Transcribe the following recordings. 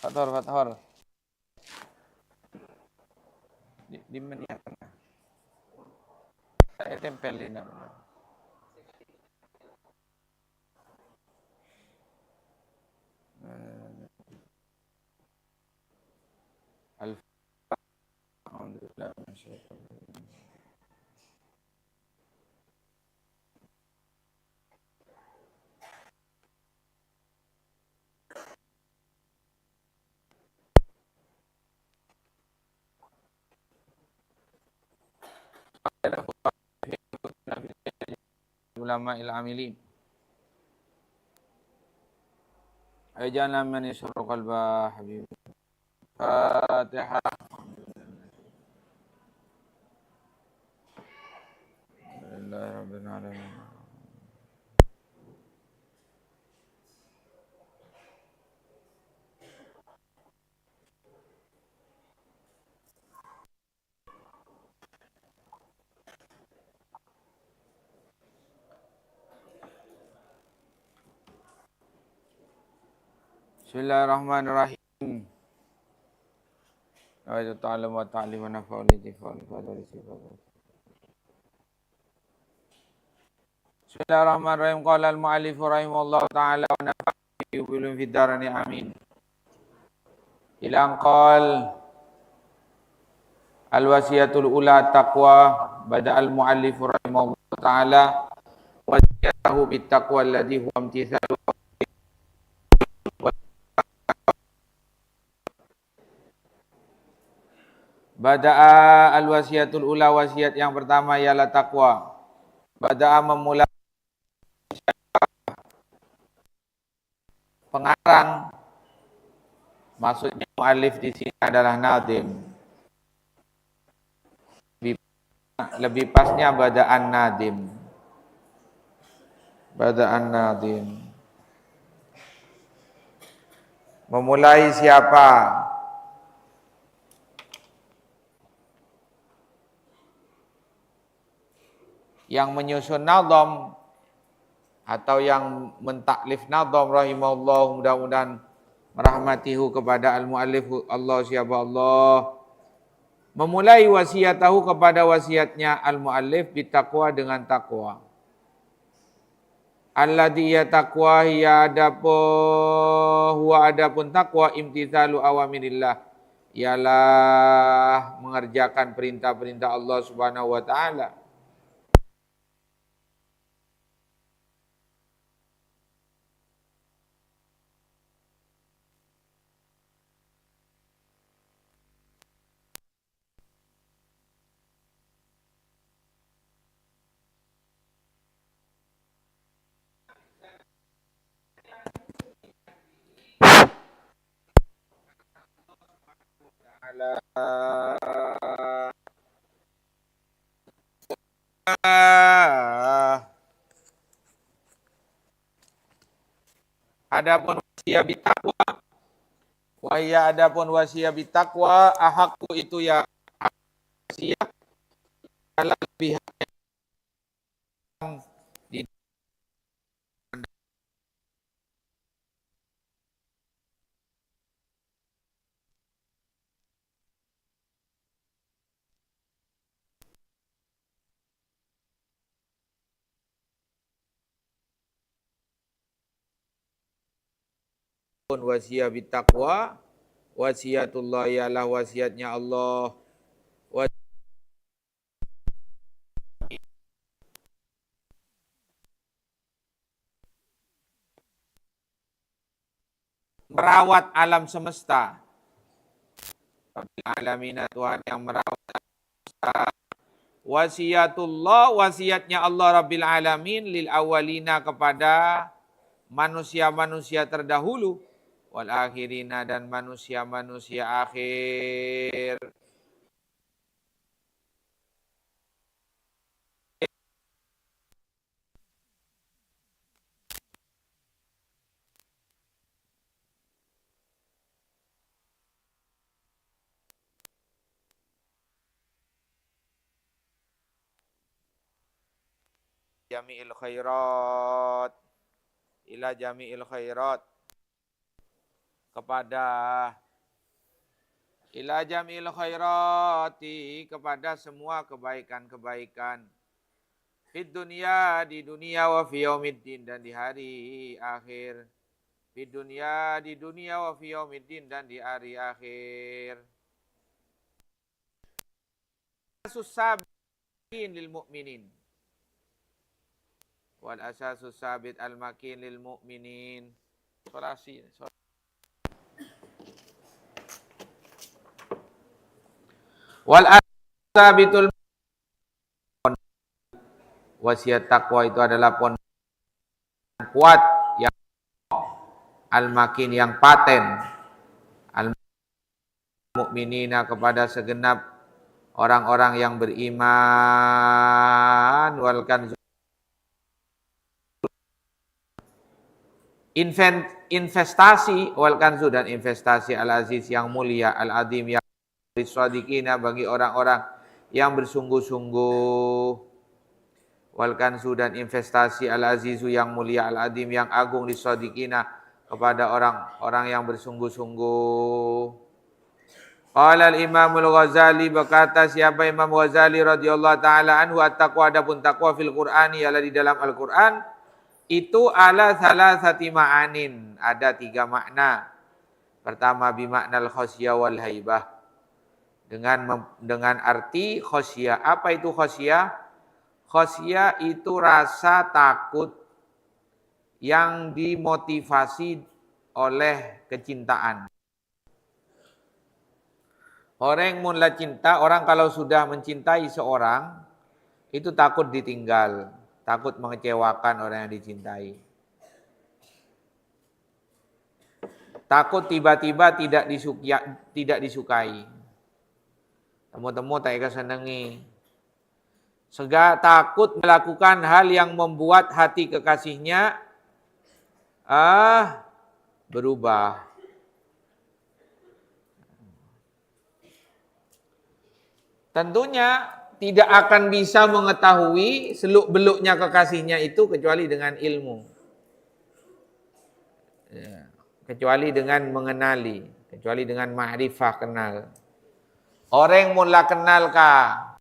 Fathor. Di mana tengah? Saya tempelin nama. Alhamdulillah. Ulama il-amilin. Ajana man yasru qalba habib. Fatihah. Alhamdulillah rabbil alamin. Bismillahirrahmanirrahim. Wa ta'ala wa ta'lim wa nafa'u li tifa'u fadhali sifat. Bismillahirrahmanirrahim. Qala al-mu'allif rahimahullahu ta'ala wa nafa'u bilum fid darani amin. Ilang qal al-wasiyatul ula taqwa bada al-mu'allif rahimahullahu ta'ala wasiyatahu bit taqwa alladhi huwa imtithalu bada'a al-wasiyatul ula, wasiat yang pertama ialah takwa. Bada'a memulai pengarang, maksudnya mu'alif di sini adalah nadim. Lebih pasnya bada'an nadim. Bada'an nadim. Memulai siapa? Yang menyusun nazam atau yang mentaklif nazam rahimahullah, mudah-mudahan merahmatihu kepada al-muallif Allah siapa Allah, memulai wasiatahu kepada wasiatnya al-muallif bitaqwa dengan takwa. Alladhi ya taqwa hiya adapun takwa imtithalu awamirillah, ialah mengerjakan perintah-perintah Allah Subhanahu wa taala. Adapun wasiat bitaqwa, wahya adapun wasiat bitaqwa ahaqu itu ya wasiat adalah lebih di wasiat bitaqwa, wasiatullah ialah wasiatnya Allah. Merawat alam semesta. Rabbil alamin, Tuhan yang merawat alam semesta. Wasiatullah, wasiatnya Allah Rabbil alamin lil awalina kepada manusia-manusia terdahulu, wal akhirina dan manusia-manusia akhir. Jami'il khairat, ila jami'il khairat, kepada ila jamil khairati, kepada semua kebaikan-kebaikan. Fid dunya, di dunia, wa fi yaumiddin, dan di hari akhir. Fid dunya, di dunia, wa fi yaumiddin, dan di hari akhir. Sabitin lil mu'minin. Wal asasus sabit al makin lil mu'minin. Solasi. Wal asasus sabitul wasiat takwa itu adalah pondasi kuat yang al-makin yang paten, al-mu'minina kepada segenap orang-orang yang beriman, wal kanzu investasi, wal kanzu dan investasi al-aziz yang mulia, al-azim yang disadiqina bagi orang-orang yang bersungguh-sungguh. Wal kanzu dan investasi al-azizu yang mulia, al-adim yang agung, disadiqina kepada orang-orang yang bersungguh-sungguh. Qala al-Imam al-Ghazali, berkata siapa Imam Ghazali radhiyallahu taala anhu, at-taqwa, adapun taqwa fil Qur'ani, ialah di dalam Al-Qur'an itu ala salasati ma'anin, ada 3 makna. Pertama bimaknal khasyah wal haibah, dengan arti khasyah. Apa itu khasyah? Khasyah itu rasa takut yang dimotivasi oleh kecintaan. Orang mula cinta, orang kalau sudah mencintai seorang, itu takut ditinggal, takut mengecewakan orang yang dicintai. Takut tiba-tiba tidak disukai. Temu-temu tak kesenangi. Sehingga takut melakukan hal yang membuat hati kekasihnya berubah. Tentunya tidak akan bisa mengetahui seluk-beluknya kekasihnya itu kecuali dengan ilmu. Ya, kecuali dengan mengenali, kecuali dengan ma'rifah, kenal. Orang mula kenal kah?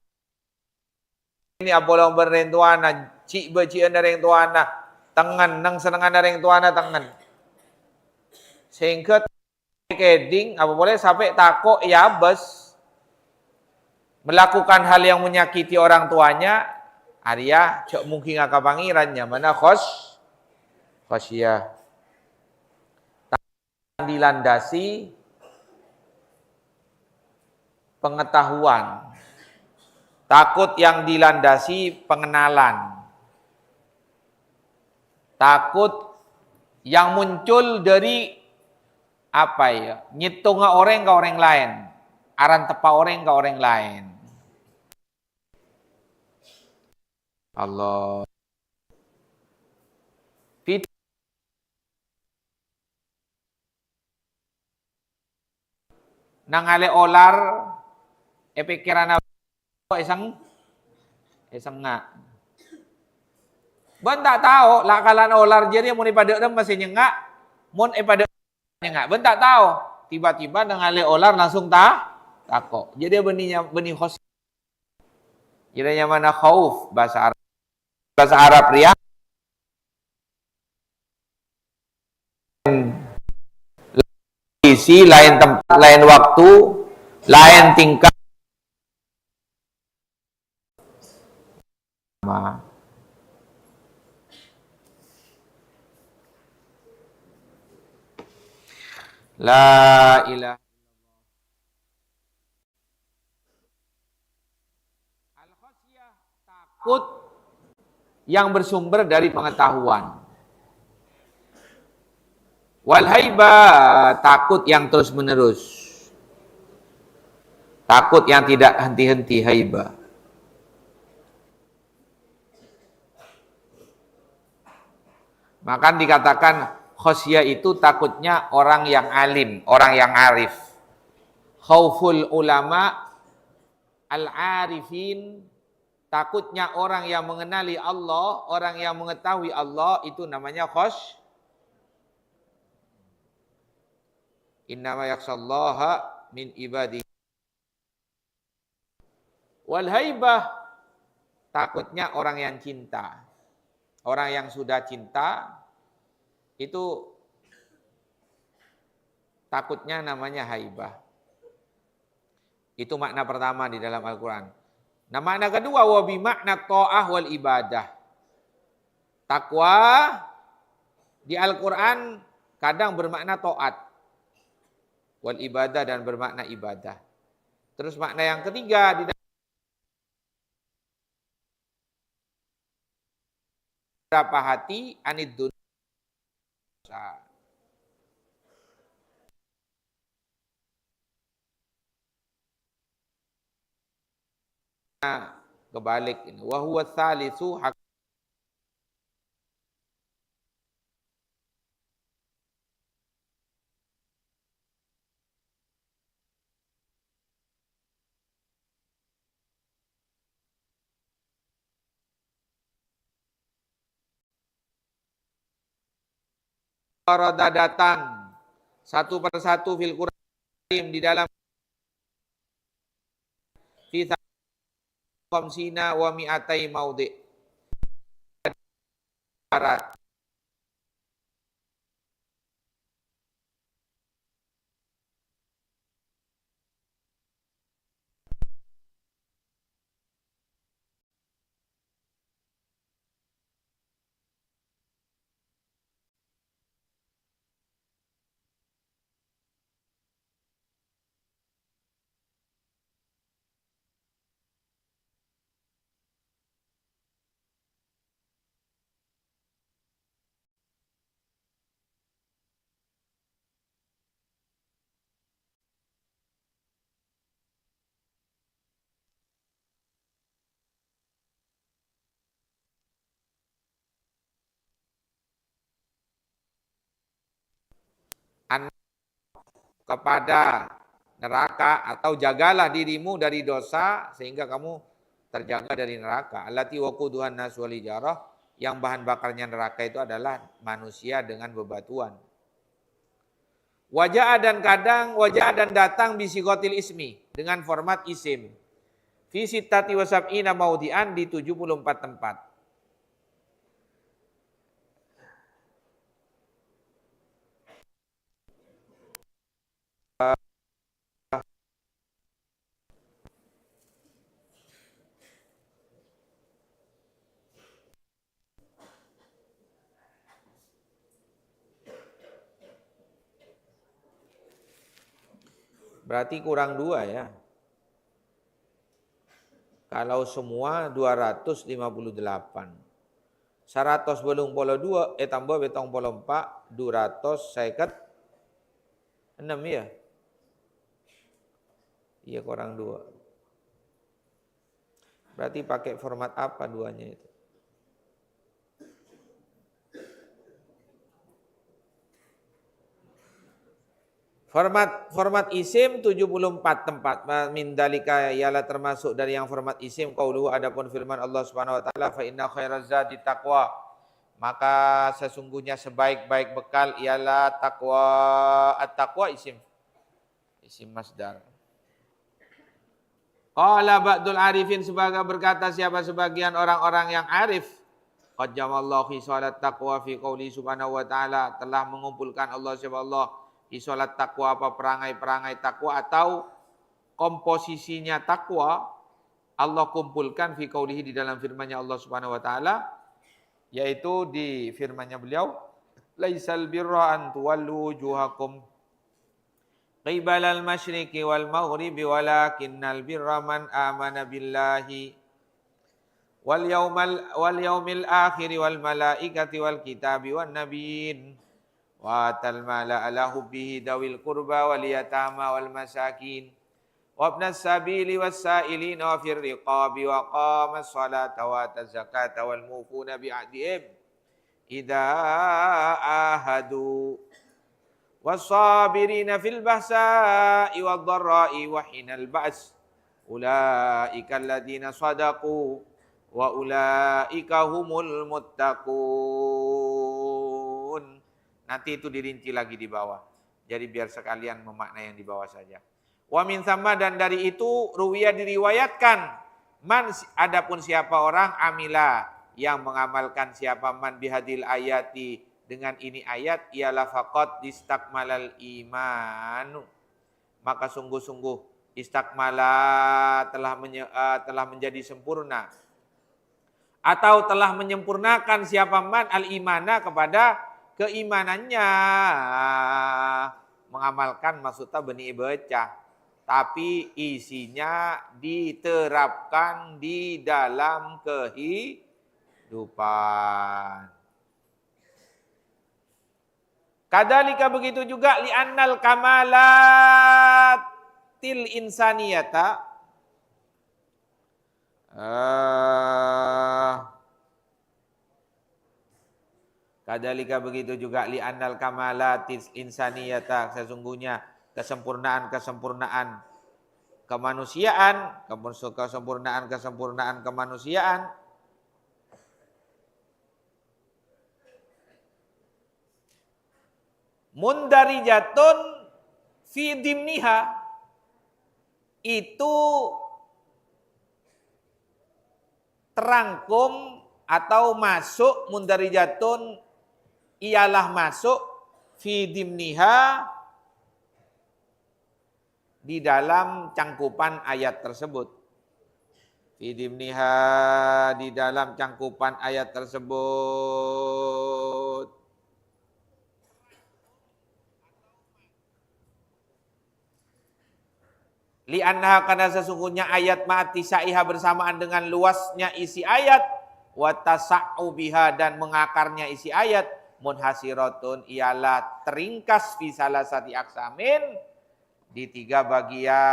Ini apolong berentuana, cik becian dari tuana, tangan nang senengan dari tuana tangan. Sehingga keding apa boleh sampai takut ya bes melakukan hal yang menyakiti orang tuanya, Arya cok mungkin akan pangerannya mana khosyah. Dilandasi pengetahuan. Takut yang dilandasi pengenalan. Takut yang muncul dari apa ya? Nyitung orang ke orang lain. Aran tepa orang ke orang lain. Allah. Nangale olar pikiran isang nga. Ben tak tahu lakalan olar jadi mun pada dem masih nyengak, mun pada nyengak. Ben tak tahu. Tiba-tiba nangale olar langsung takok. Jadi benih khos. Jadi yang mana khauf bahasa Arab. Bahasa Arab ria. Isi lain tempat, lain waktu, lain tingkat. La ilaha al-khasyah, takut yang bersumber dari pengetahuan. Wal haibah, takut yang terus menerus. Takut yang tidak henti-henti, haibah. Maka dikatakan khosyah itu takutnya orang yang alim, orang yang arif. Khauful ulama al-arifin, takutnya orang yang mengenali Allah, orang yang mengetahui Allah, itu namanya khosyah. Innama yakhshallaha min ibadihi. Wal haibah, takutnya orang yang cinta. Orang yang sudah cinta itu takutnya namanya haibah. Itu makna pertama di dalam Al-Quran. Nah makna kedua, wa bimakna ta'ah wal ibadah. Takwa di Al-Quran kadang bermakna taat. Wal ibadah dan bermakna ibadah. Terus makna yang ketiga, di beberapa hati anid dunya. Kebalik ini. Wa huwa tsalitsu Warada datang satu persatu fil Quran di dalam fi khamsina wa mi'atai maudhi. Kepada neraka atau jagalah dirimu dari dosa sehingga kamu terjaga dari neraka. Allati waquduhan nas wal hijarah, yang bahan bakarnya neraka itu adalah manusia dengan bebatuan. Wajah dan datang bisigotil ismi dengan format isim. Fi sittati wa sab'ina maudhi'an di 74 tempat. Berarti kurang 2 ya. Kalau semua 258. 182 tambah betong polo 4 256 ya. Iya kurang 2. Berarti pakai format apa duanya itu? Format isim 74 tempat. Min dalika ialah termasuk dari yang format isim qauluhu, adapun firman Allah Subhanahu wa taala, fa inna khairaz zadi taqwa. Maka sesungguhnya sebaik-baik bekal ialah takwa. At-taqwa isim masdar. Qala ba'dul arifin, sebagai berkata siapa sebagian orang-orang yang arif, qad jamallahu fi shalat taqwa fi qauli subhanahu wa taala, telah mengumpulkan Allah subhanahu di sholat takwa apa perangai-perangai takwa atau komposisinya takwa Allah kumpulkan fi qaulihi di dalam firman-Nya Allah Subhanahu wa taala, yaitu di firman-Nya beliau, laisal birra an tuwallu wujuhakum qibalal masyriqi wal maghribi walakinnal birra man amana billahi wal yaumil akhir wal malaikati wal kitabi wan nabiyyin wa atal mala ala hubbihi dawil qurba wal yatama wal masakin wa ibnas sabili was sa'ilin wa fir riqabi wa qamas salata wa tazakata wal mufuna bi ahdihim idza ahadu was sabirina fil bahsa'i wad dharra'i wa hinal ba's ulaika alladziina shadaqu wa ulaika humul muttaqun. Nanti itu dirinci lagi di bawah. Jadi biar sekalian memaknai yang di bawah saja. Wa min thamma, dan dari itu ruwiya diriwayatkan, man adapun siapa orang amila yang mengamalkan siapa man bihadil ayati dengan ini ayat, ialah faqad istakmalal imanu, maka sungguh-sungguh istakmala telah menjadi sempurna atau telah menyempurnakan siapa man al-imana kepada keimanannya. Mengamalkan maksudnya benih baca, tapi isinya diterapkan di dalam kehidupan. Kadzalika begitu juga li'annal kamalatil insaniyata kadzalika begitu juga li'annal kamalatil insaniyata, sesungguhnya kesempurnaan kemanusiaan, kesempurnaan kemanusiaan mundarijatun fi dimniha, itu terangkum atau masuk, mundarijatun ialah masuk, fi dimniha di dalam cangkupan ayat tersebut. Fi dimniha di dalam cangkupan ayat tersebut. Li'annaha, karena sesungguhnya ayat ma'ati sa'iha bersamaan dengan luasnya isi ayat, wa tasa'u biha dan mengakarnya isi ayat, munhasiratun ialah teringkas fi salasati aksamin di 3 bagian.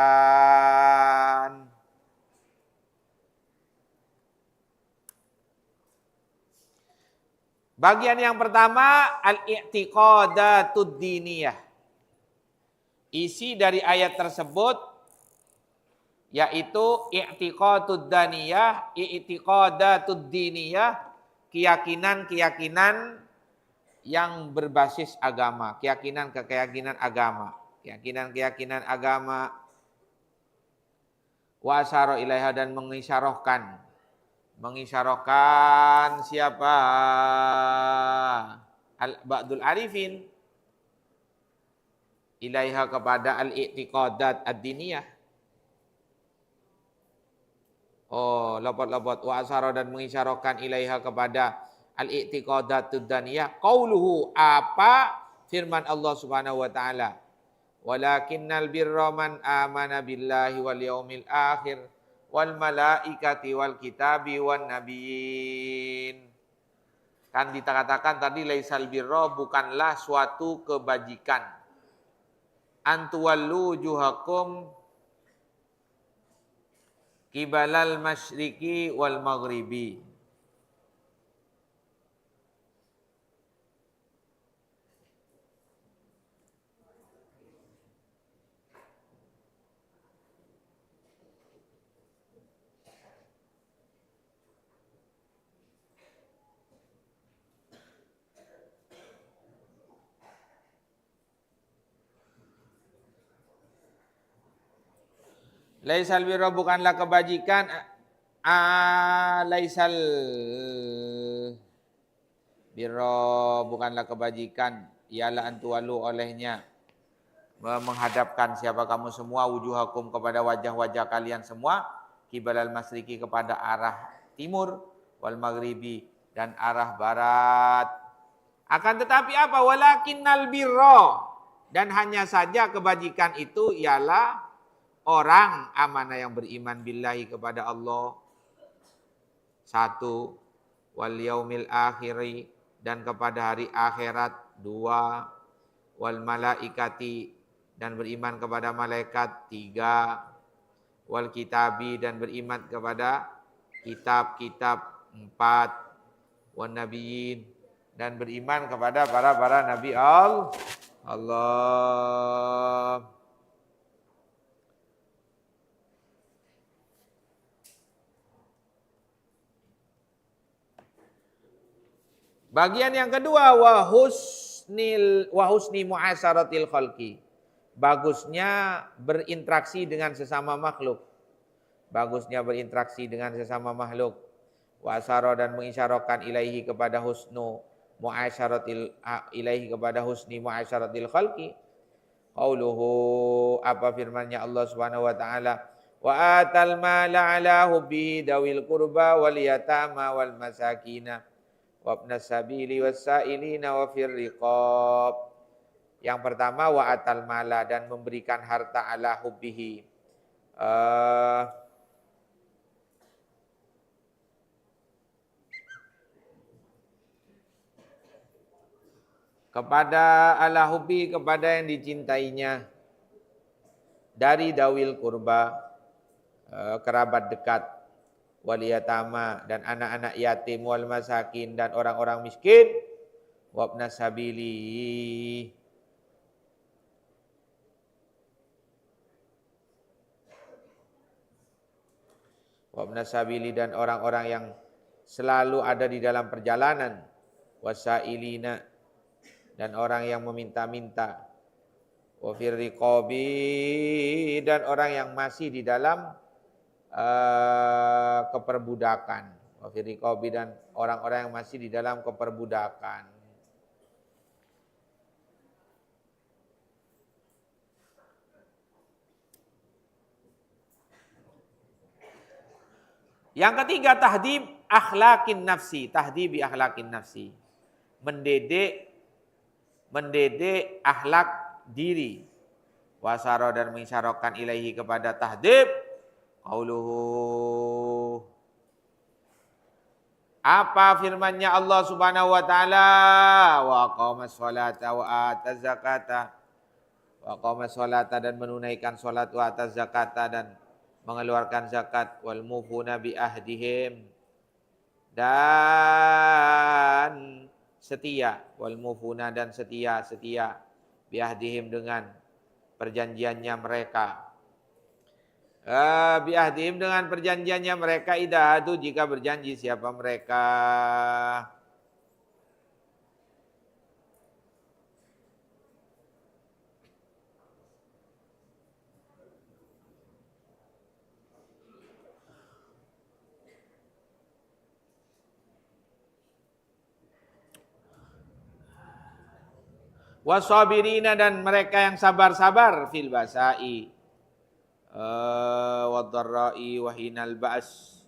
Bagian yang pertama al-i'tiqadatud diniyah. Isi dari ayat tersebut yaitu i'tiqadatud diniyah, keyakinan-keyakinan yang berbasis agama, keyakinan agama. Keyakinan agama. Wa asyara ilaiha, dan mengisyarahkan siapa? Ba'dul arifin ilaiha kepada al-i'tiqadat ad-diniyah. Oh, lopot-lopot. Wa asyara, dan mengisyarahkan ilaiha kepada al-i'tiqadatud daniyah. Qauluhu, apa firman Allah Subhanahu wa taala. Walakinnal birra man amana billahi wal yaumil akhir wal malaikati wal kitabi wan nabiyyin. Kan dikatakan tadi laisal birra, bukanlah suatu kebajikan. Antuwallu juhakum kibalal masyriqi wal maghribi. Laisal birra, bukanlah kebajikan, laisal birra, bukanlah kebajikan, ialah antuwalu olehnya menghadapkan siapa kamu semua, wujuhakum kepada wajah-wajah kalian semua, kibalal masriki kepada arah timur, wal maghribi dan arah barat. Akan tetapi apa? Walakinnal birra, dan hanya saja kebajikan itu ialah orang amanah yang beriman billahi kepada Allah, 1, wal yaumil akhiri, dan kepada hari akhirat, 2, wal malaikati, dan beriman kepada malaikat, 3, wal kitabi, dan beriman kepada kitab-kitab, 4, wan nabiyyin, dan beriman kepada para nabi Allah. Bagian yang kedua, wa husni mu'asyaratil khalqi. Bagusnya berinteraksi dengan sesama makhluk. Bagusnya berinteraksi dengan sesama makhluk. Wa asyara dan mengisyarakan ilaihi kepada husnu mu'asyaratil ilaihi kepada husni mu'asyaratil khalqi. Qauluhu, apa firman-Nya Allah Subhanahu wa taala, wa atal mala ala hubbihi dawil qurba wal yatama wal masakina wa ibnas sabili was sailina wa fir riqab. Yang pertama, wa atal mala, dan memberikan harta ala hubbihi. Kepada ala hubbi, kepada yang dicintainya, dari dawil kurba, kerabat dekat, wal yatama, dan anak-anak yatim, wal masakin, dan orang-orang miskin, wa ibnas sabili, wa ibnas sabili, dan orang-orang yang selalu ada di dalam perjalanan, wasailina, dan orang yang meminta-minta, wa fir riqabi, dan orang yang masih di dalam keperbudakan, wa fir riqabi, dan orang-orang yang masih di dalam keperbudakan. Yang ketiga, tahdib akhlaqin nafsi, tahdibi akhlaqin nafsi. Mendidik akhlak diri. Wasaro, dan mengisyaratkan ilaihi kepada tahdib. Qauluhu, apa firman-Nya Allah Subhanahu wa taala, wa aqamas sholata wa ataz zakata. Wa aqamas sholata, dan menunaikan salat, wa ataz zakata, dan mengeluarkan zakat, wal mufuna bi ahdihim, dan setia, wal mufuna, dan setia biahdihim, dengan perjanjiannya mereka. Biahdihim, dengan perjanjiannya mereka, idahadu, jika berjanji siapa mereka. Wasabirina, dan mereka yang sabar-sabar, fil basai wadharrai wa hinal ba's.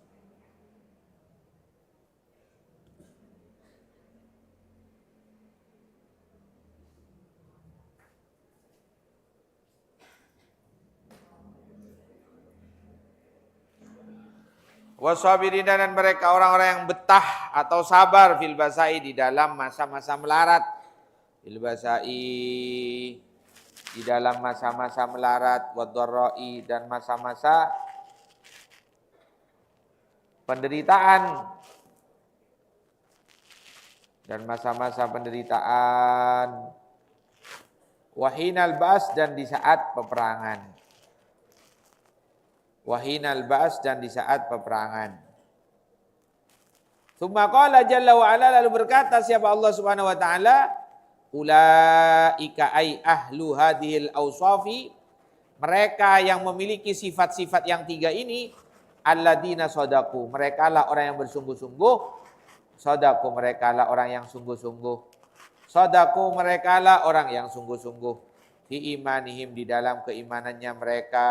Wasabirina, dan mereka orang-orang yang betah atau sabar, fil basai, di dalam masa-masa melarat. Ilbasai, di dalam masa-masa melarat, wadharrai, dan masa-masa penderitaan, wahinal ba's, dan di saat peperangan. Wahinal ba's, dan di saat peperangan. Tsumma qala jalla wa ala, lalu berkata siapa Allah Subhanahu wa taala, ulaika ay ahlu hadhil awsafi, mereka yang memiliki sifat-sifat yang tiga ini, alladzina shadaku, mereka lah orang yang bersungguh-sungguh, shadaku, mereka lah orang yang sungguh-sungguh, shadaku, mereka lah orang yang sungguh-sungguh, fi imanihim, di dalam keimanannya mereka,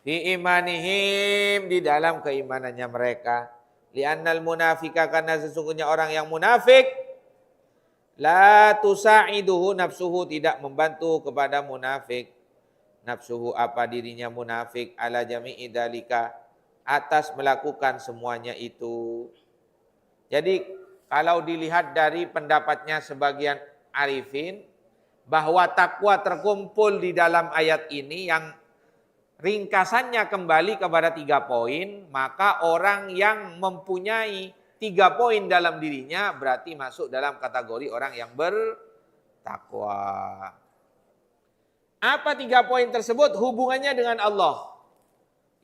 fi imanihim, di dalam keimanannya mereka. Li'annal munafika, karena sesungguhnya orang yang munafik, la tusa'iduhu nafsuhu, tidak membantu kepada munafik. Nafsuhu, apa dirinya munafik, ala jami'i dalika, atas melakukan semuanya itu. Jadi kalau dilihat dari pendapatnya sebagian arifin, bahwa takwa terkumpul di dalam ayat ini yang ringkasannya kembali kepada 3 poin, maka orang yang mempunyai 3 poin dalam dirinya berarti masuk dalam kategori orang yang bertakwa. Apa 3 poin tersebut? Hubungannya dengan Allah,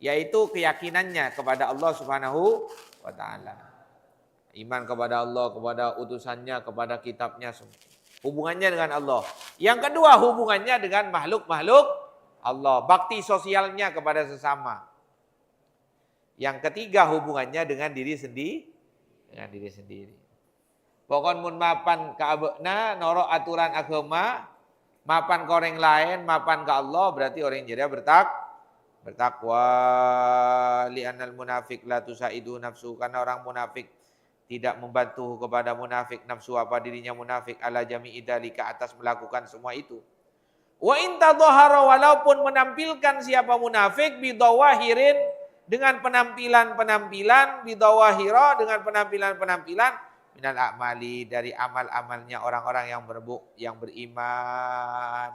yaitu keyakinannya kepada Allah Subhanahu wa taala. Iman kepada Allah, kepada utusannya, kepada kitabnya. Hubungannya dengan Allah. Yang kedua, hubungannya dengan makhluk-makhluk Allah. Bakti sosialnya kepada sesama. Yang ketiga, hubungannya dengan diri sendiri. Dengan diri sendiri. Pokoknya mun mapan ke abekna, norok aturan agama, mapan ke orang lain, mapan ke Allah, berarti orang yang jadi bertakwa. Li'annal munafik la tusaidu nafsu. Karena orang munafik tidak membantu kepada munafik nafsu apa dirinya munafik ala jami'i dzalika atas melakukan semua itu. Wa in tadhahara walaupun menampilkan siapa munafik bidawahirin dengan penampilan-penampilan bidawahira dengan penampilan-penampilan minal a'mali dari amal-amalnya orang-orang yang beriman.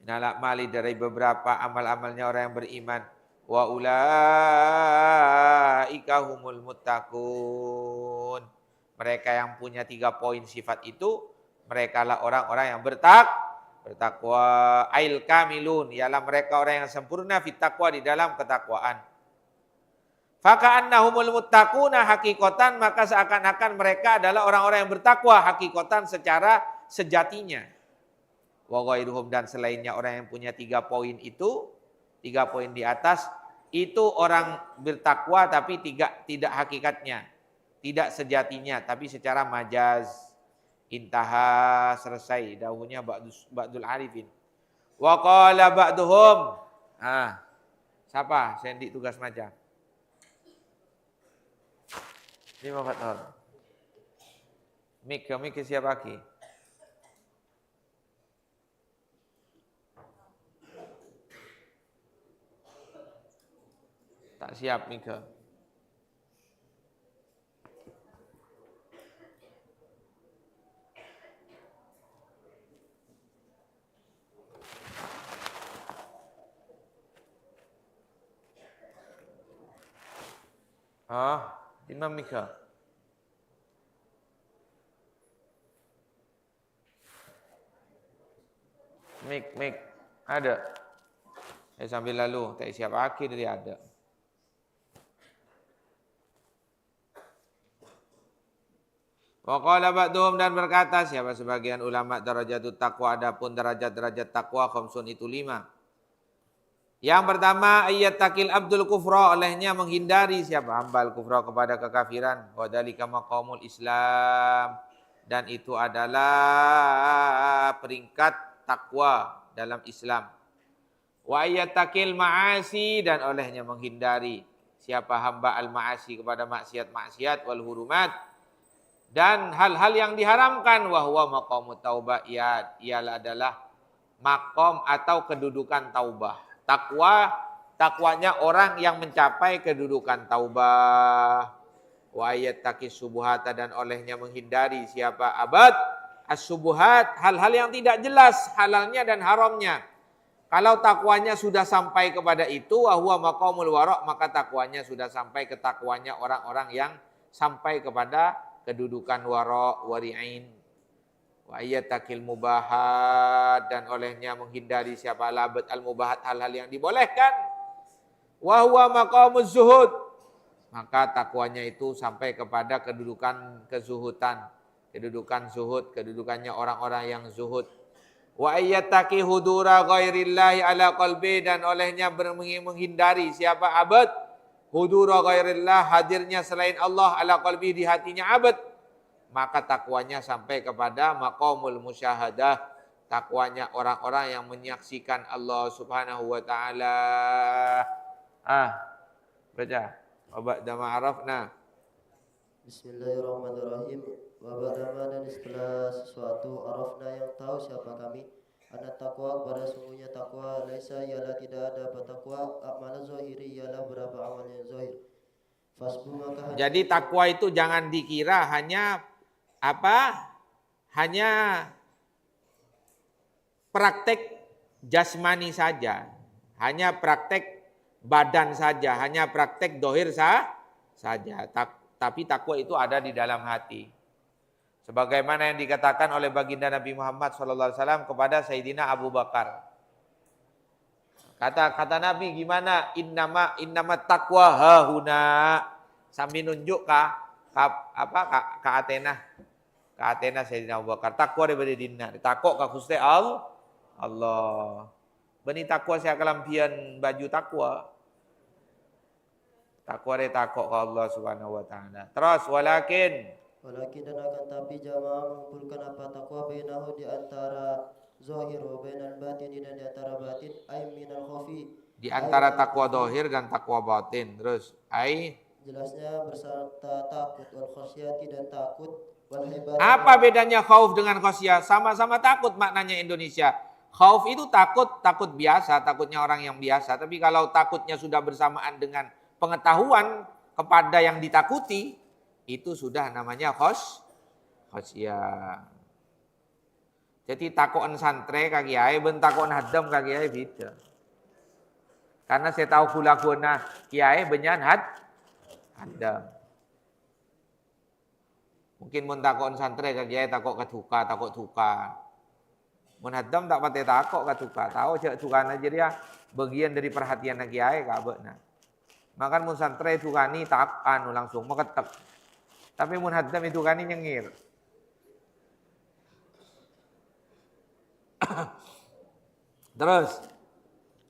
Minal a'mali dari beberapa amal-amalnya orang yang beriman. Wa ulaika humul muttaqun. Mereka yang punya 3 poin sifat itu, mereka lah orang-orang yang bertakwa. Ail kamilun, ialah mereka orang yang sempurna fit taqwa di dalam ketakwaan. Faka'annahumul muttaquna hakikatan, maka seakan-akan mereka adalah orang-orang yang bertakwa hakikatan secara sejatinya. Wa ghairuhum, dan selainnya orang yang punya 3 poin itu, 3 poin di atas, itu orang bertakwa tapi tidak hakikatnya, tidak sejatinya, tapi secara majaz. Intaha, selesai dahulunya ba'dul arifin. Wa qala ba'duhum. Siapa? Sendi tugas maja. Ini Pak Fathul. Mik siapa lagi? Tak siap Mika. Imam Mika. Mik. Ada. Sambil lalu, tak siap akhir dia ada. Wa qala ba'duhum, dan berkata siapa sebagian ulama darajatut taqwa, adapun derajat-derajat takwa khamsun itu 5. Yang pertama ayat takil abdul kufra, olehnya menghindari siapa hamba kufra kepada kekafiran. Wa dzalika maqamul Islam, dan itu adalah peringkat takwa dalam Islam. Wa ayat takil ma'asi, dan olehnya menghindari siapa hamba al ma'asi kepada maksiat-maksiat wal hurumat, dan hal-hal yang diharamkan. Wahwa maqamut taubah, ialah adalah makom atau kedudukan taubah. Takwanya orang yang mencapai kedudukan taubah. Wa yattaqis subuhata, dan olehnya menghindari siapa abad as-subuhat, hal-hal yang tidak jelas halalnya dan haramnya. Kalau takwanya sudah sampai kepada itu, wahwa maqamul wara', maka takwanya sudah sampai ke takwanya orang-orang yang sampai kepada kedudukan wara' wari'in. Wa ayatakil mubahat, dan olehnya menghindari siapa labat al-mubahat, hal-hal yang dibolehkan. Wa huwa maqamuz zuhud, maka takwanya itu sampai kepada kedudukan kezuhudan, kedudukan zuhud, kedudukannya orang-orang yang zuhud. Wa ayataki hudura ghairillahi ala qalbi, dan olehnya menghindari siapa abad hudura ghairillah, hadirnya selain Allah ala qalbi, di hatinya abad. Maka takwanya sampai kepada maqamul musyahadah, takwanya orang-orang yang menyaksikan Allah Subhanahu wa taala. Baca. Wa ba'da ma'arafna. Bismillahirrahmanirrahim. Wa ba'da, dan setelah sesuatu arafna yang tahu siapa kami, anak takwa kepada sungguhnya takwa laisa, ialah tidak ada bertakwa, amal zahiri ialah berapa amal yang zahir. Fasbu, maka jadi takwa itu jangan dikira hanya hanya praktek jasmani saja, hanya praktek badan saja, hanya praktek dohir saja. Tapi takwa itu ada di dalam hati. Sebagaimana yang dikatakan oleh baginda Nabi Muhammad SAW kepada Sayyidina Abu Bakar. Kata Nabi gimana? Innama taqwa hahuna. sambil nunjuk ke Athena. Ke Athena Sayyidina Abu Bakar. Takwa daripada dina. Takok ke Gusti Allah. Beni takwa saya kelampian baju takwa. Takwa dia takok ke Allah Subhanahu wa taala. Terus walakin dan akan tapi jamaah mengumpulkan apa takwa bainahu di antara zahir wa bainal batin dan di antara batin ay minal khafi. Di antara takwa zahir dan takwa batin. Terus jelasnya berserta takut wal khasyati dan takut wal haibati. Apa bedanya khauf dengan khasyah? Sama-sama takut maknanya Indonesia. Khauf itu takut biasa, takutnya orang yang biasa. Tapi kalau takutnya sudah bersamaan dengan pengetahuan kepada yang ditakuti, itu sudah namanya khasyah. Jadi takuan santre ka kiai ben takuan hadam ka kiai beda. Karena saya tahu kula-kula kiai benyan hadam. Mungkin mun takuan santre ka kiai takut tuka. Mun hadam tak pate takut ka tuka. Tahu cek tukana jadi ya bagian dari perhatian kiai ka beuna. Makan mun santre tukani tak langsung meketek. Tapi mun hadam itu kan nyengir. Terus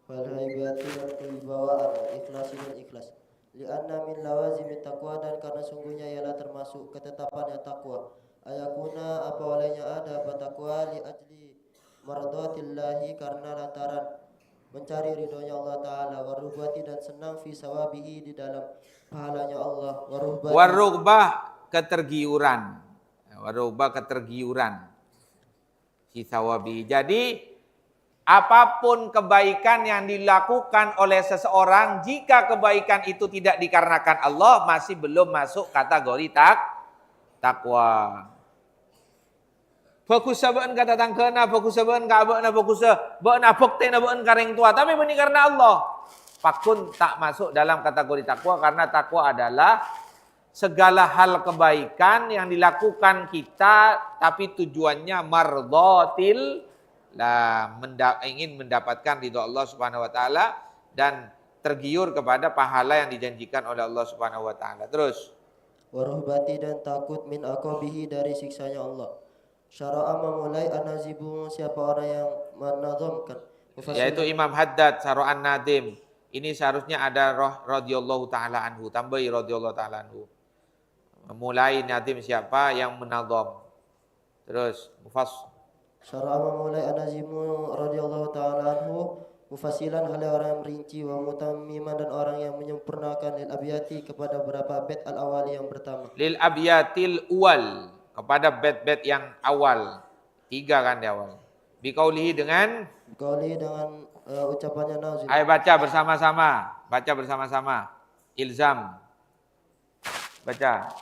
wal haibati dan kewibawaan ikhlas dan ikhlas. Lianna min lawazimit taqwa dan karena sungguhnya ialah termasuk ketetapan takwa. Ayakuna apa olehnya ada bertakwa li ajli mardatillahi karena lantaran mencari ridhonya Allah Ta'ala, warubati dan senang fi sawabihi di dalam pahalanya Allah, warubah ketergiuran, fi sawabihi. Jadi apapun kebaikan yang dilakukan oleh seseorang, jika kebaikan itu tidak dikarenakan Allah, masih belum masuk kategori takwa. Fokus saban kata tangkena, fokus saban ka abana fokus beuna bukti na beun kareng tua, tapi benih karena Allah. Pakun tak masuk dalam kategori takwa karena takwa adalah segala hal kebaikan yang dilakukan kita tapi tujuannya mardhatil ingin mendapatkan ridha Allah Subhanahu wa taala dan tergiur kepada pahala yang dijanjikan oleh Allah Subhanahu wa taala. Terus waruhbati dan takut min aqabihi dari siksanya Allah. Syara'a memulai an-nazibu siapa orang yang menazamkan. Yaitu Imam Haddad Syara'an Nadim. Ini seharusnya ada radhiyallahu taala anhu, tambahi radhiyallahu taala anhu. Memulai nadim siapa yang menazam. Terus Syara'a memulai an-nazimu radhiyallahu taala anhu mufassilan oleh orang yang merinci wa mutammiman dan orang yang menyempurnakan lil abyati kepada beberapa bait al-awali yang pertama. Lil abyatil awal kepada bait-bait yang awal. 3 kan di awal. Biqaulihi dengan ucapannya nazim. Ayo baca bersama-sama. Ilzam. Baca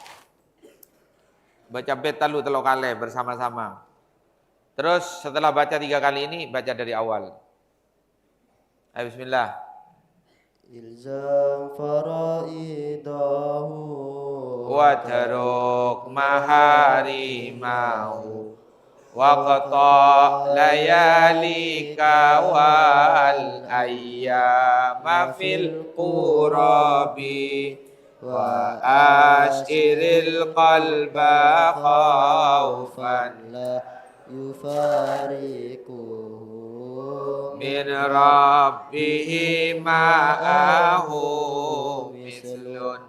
bait telu kali bersama-sama. Terus setelah baca 3 kali ini baca dari awal. Ayo bismillah. Ilzam faraidahu wa taruk maharimahu wa qata layalika wal ayyama fil qurabi wa ashiril qalba khawfan la yufariquhu min rabbihi ma'ahu mislun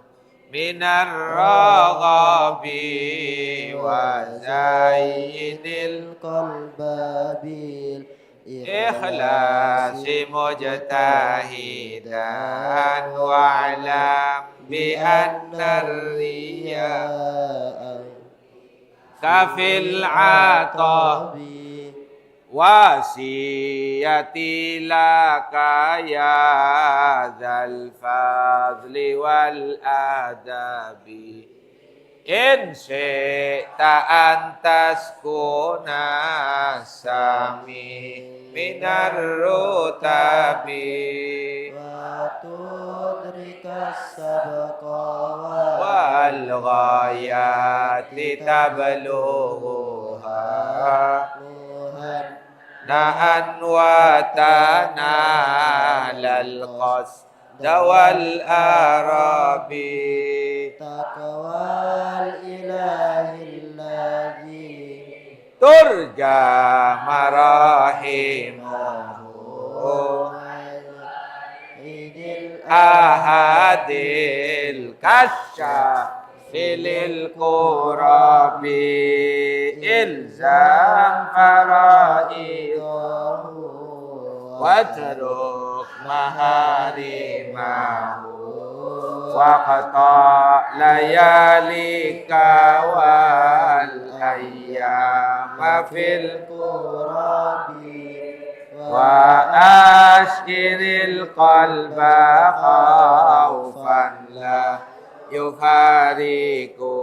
minar raghabi wa zayyinil qalba bil ikhlasi mujtahidan wa'lam bi anna riya'a kafil atabi wasiyati laka ya dzal fadli wal adabi in syi'ta antas kuna sami minar rutabi wa tudrikas sabaqa wal ghayati tablughuha na'an wa tanalal dawal arabi taqwal ilahil ladzi turja marahimuhu ahadil kasyafil qurabi ilzam faraidahu watruk maharimahu waqta layalika wal ayyama fil qurabi wa ashiril qalba khaufan la yufariku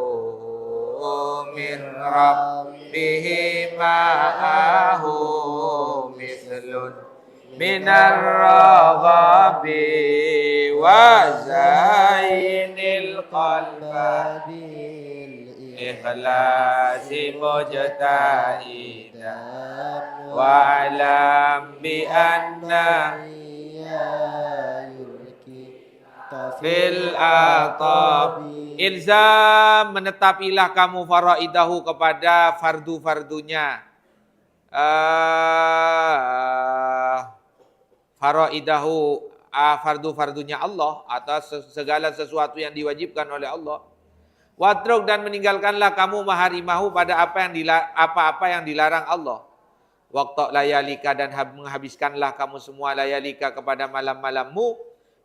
min rabbihi ma'ahu mislun minar raghabi wa zainil qalba ikhlasi mujtahidan wa alam bi anna fil atabi ilzam menetapilah kamu faraidahu kepada fardu-fardunya faraidahu fardu-fardunya Allah atas segala sesuatu yang diwajibkan oleh Allah. Watruk dan meninggalkanlah kamu maharimahu pada apa-apa yang dilarang Allah. Waktu layalika dan menghabiskanlah kamu semua layalika kepada malam-malammu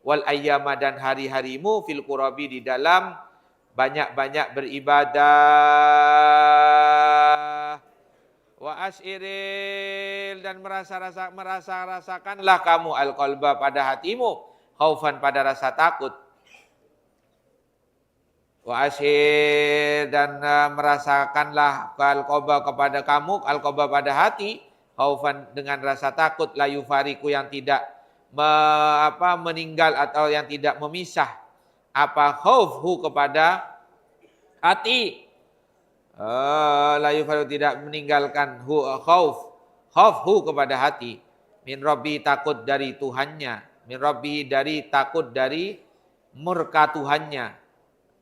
wal ayyama dan hari-harimu fil qurabi di dalam banyak-banyak beribadah. Wa asyiril dan rasakanlah kamu al-qalba pada hatimu khaufan pada rasa takut. Wa asyir dan merasakanlah al-qalba kepada kamu al-qalba pada hati khaufan dengan rasa takut la yufariku yang tidak meninggal atau yang tidak memisah apa khaufhu kepada hati la yufariku tidak meninggalkan khaufhu kepada hati min rabbi takut dari Tuhannya min rabbi dari takut dari murka Tuhannya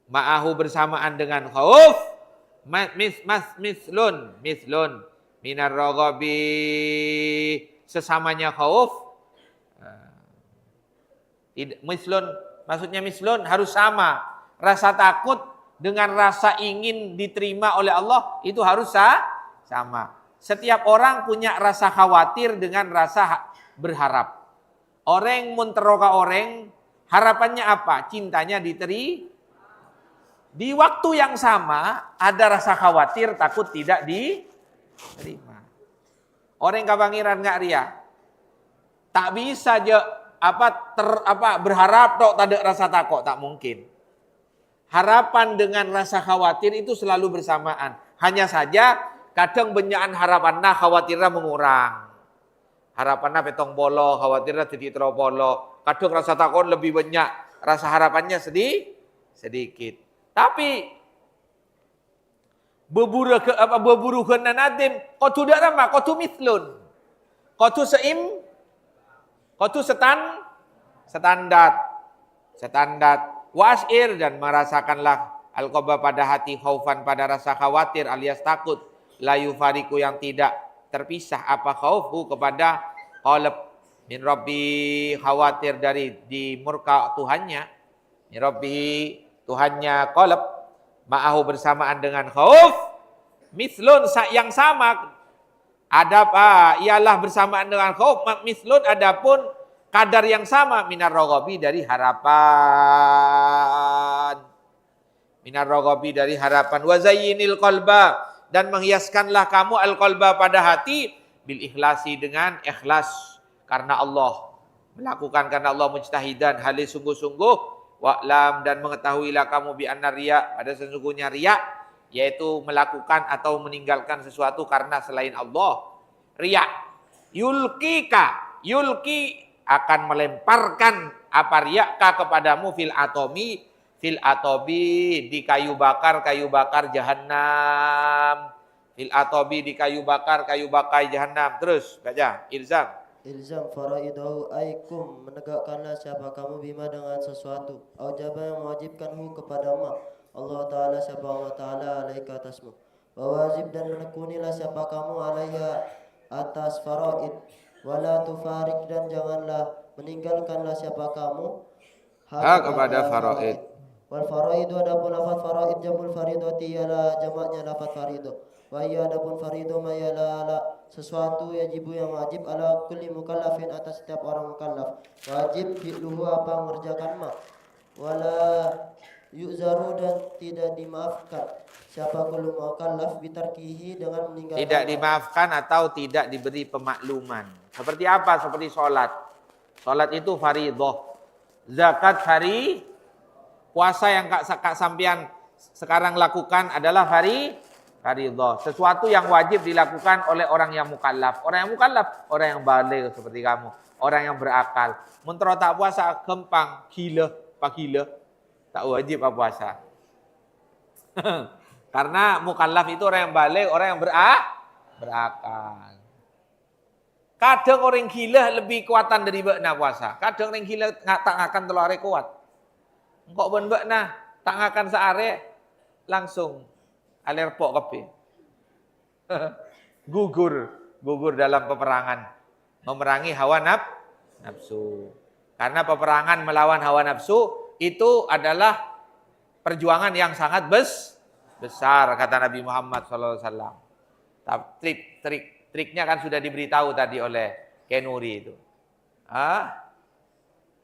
ma'ahu bersamaan dengan khauf mislun minar raghabi sesamanya khauf mislun maksudnya mislun harus sama rasa takut dengan rasa ingin diterima oleh Allah itu harus sama setiap orang punya rasa khawatir dengan rasa berharap orang munteroka orang harapannya apa cintanya diterima di waktu yang sama ada rasa khawatir takut tidak diterima. Orang kabangiran nggak ria, tak bisa aja berharap tok tak ada rasa takut tak mungkin. Harapan dengan rasa khawatir itu selalu bersamaan. Hanya saja kadang benyakan harapannya khawatirnya mengurang. Harapannya petong bolo, khawatirnya titik teropolo. Kadang rasa takut lebih banyak, rasa harapannya sedikit. Tapi berburu kena nadim, kau tu dak ramah, kau tu mislun, kau tu standar, wasir dan merasakanlah al-qalba pada hati khaufan pada rasa khawatir alias takut, la yufariku yang tidak terpisah apa khaufu kepada qalb min rabbi khawatir dari di murka Tuhannya, min rabbi Tuhannya qalb ma'ahu bersamaan dengan khauf mislun yang sama ada ialah bersamaan dengan khauf mislun adapun kadar yang sama minar raghabi dari harapan wa zayyinil qalba dan menghiaskanlah kamu al-qalba pada hati bil ikhlasi dengan ikhlas karena Allah melakukan karena Allah mujtahidan halis sungguh-sungguh wa'lam dan mengetahuilah kamu bi anna riya pada sesungguhnya riya yaitu melakukan atau meninggalkan sesuatu karena selain Allah. Riya yulki akan melemparkan apa riyaka kepadamu fil atobi di kayu bakar jahanam. Fil atobi di kayu bakar jahanam. Terus baca ilzam. ilzam faraidahu aikum menegakkanlah siapa kamu bima dengan sesuatu aujaba yang mewajibkanhu kepada ma Allah Ta'ala siapa Allah Ta'ala alaika atasmu wajib dan menekunilah siapa kamu alaiha atas faraid wala tufarik dan janganlah meninggalkanlah siapa kamu kepada faraid. Wal faraidu adapun lafaz faraid jamul faridati ialah jamaknya lafaz faridu. Wa hiya adapun faridu ma ialah sesuatu yajibu yang wajib ala kulli mukallafin atas setiap orang mukallaf. Wajib fi'luhu apa mengerjakan ma. Wala yu'zaru dan tidak dimaafkan siapa kullu mukallaf bitarkihi dengan meninggalkan. Tidak dimaafkan atau tidak diberi pemakluman. Seperti apa? Seperti sholat. Sholat itu faridah. Zakat puasa yang kak sampean sekarang lakukan adalah faridah. Sesuatu yang wajib dilakukan oleh orang yang mukallaf. Orang yang mukallaf, orang yang baligh seperti kamu, orang yang berakal. Mentero tak puasa kempang, gila, tak wajib apa puasa. Karena mukallaf itu orang yang baligh, orang yang berakal. Kadang orang gila lebih kuatan dari bekna puasa. Kadang orang gila tak akan telur kuat. Engkau ben bekna tak akan seare langsung alerpok kepi. gugur dalam peperangan. Memerangi hawa nafsu. Karena peperangan melawan hawa nafsu itu adalah perjuangan yang sangat besar kata Nabi Muhammad SAW. Triknya kan sudah diberitahu tadi oleh Kenuri itu.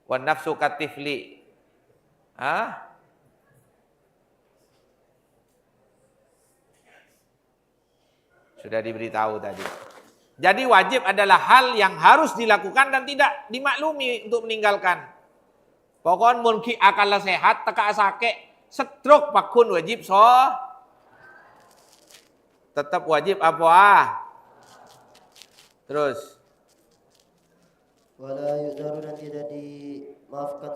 Wan nafsu katifli. Sudah diberitahu tadi. Jadi wajib adalah hal yang harus dilakukan dan tidak dimaklumi untuk meninggalkan. Pokoknya mungkin akal sehat, teka asake, stroke pakun wajib tetap wajib apa? Terus Wala yu'zaru dan tidak dimaafkan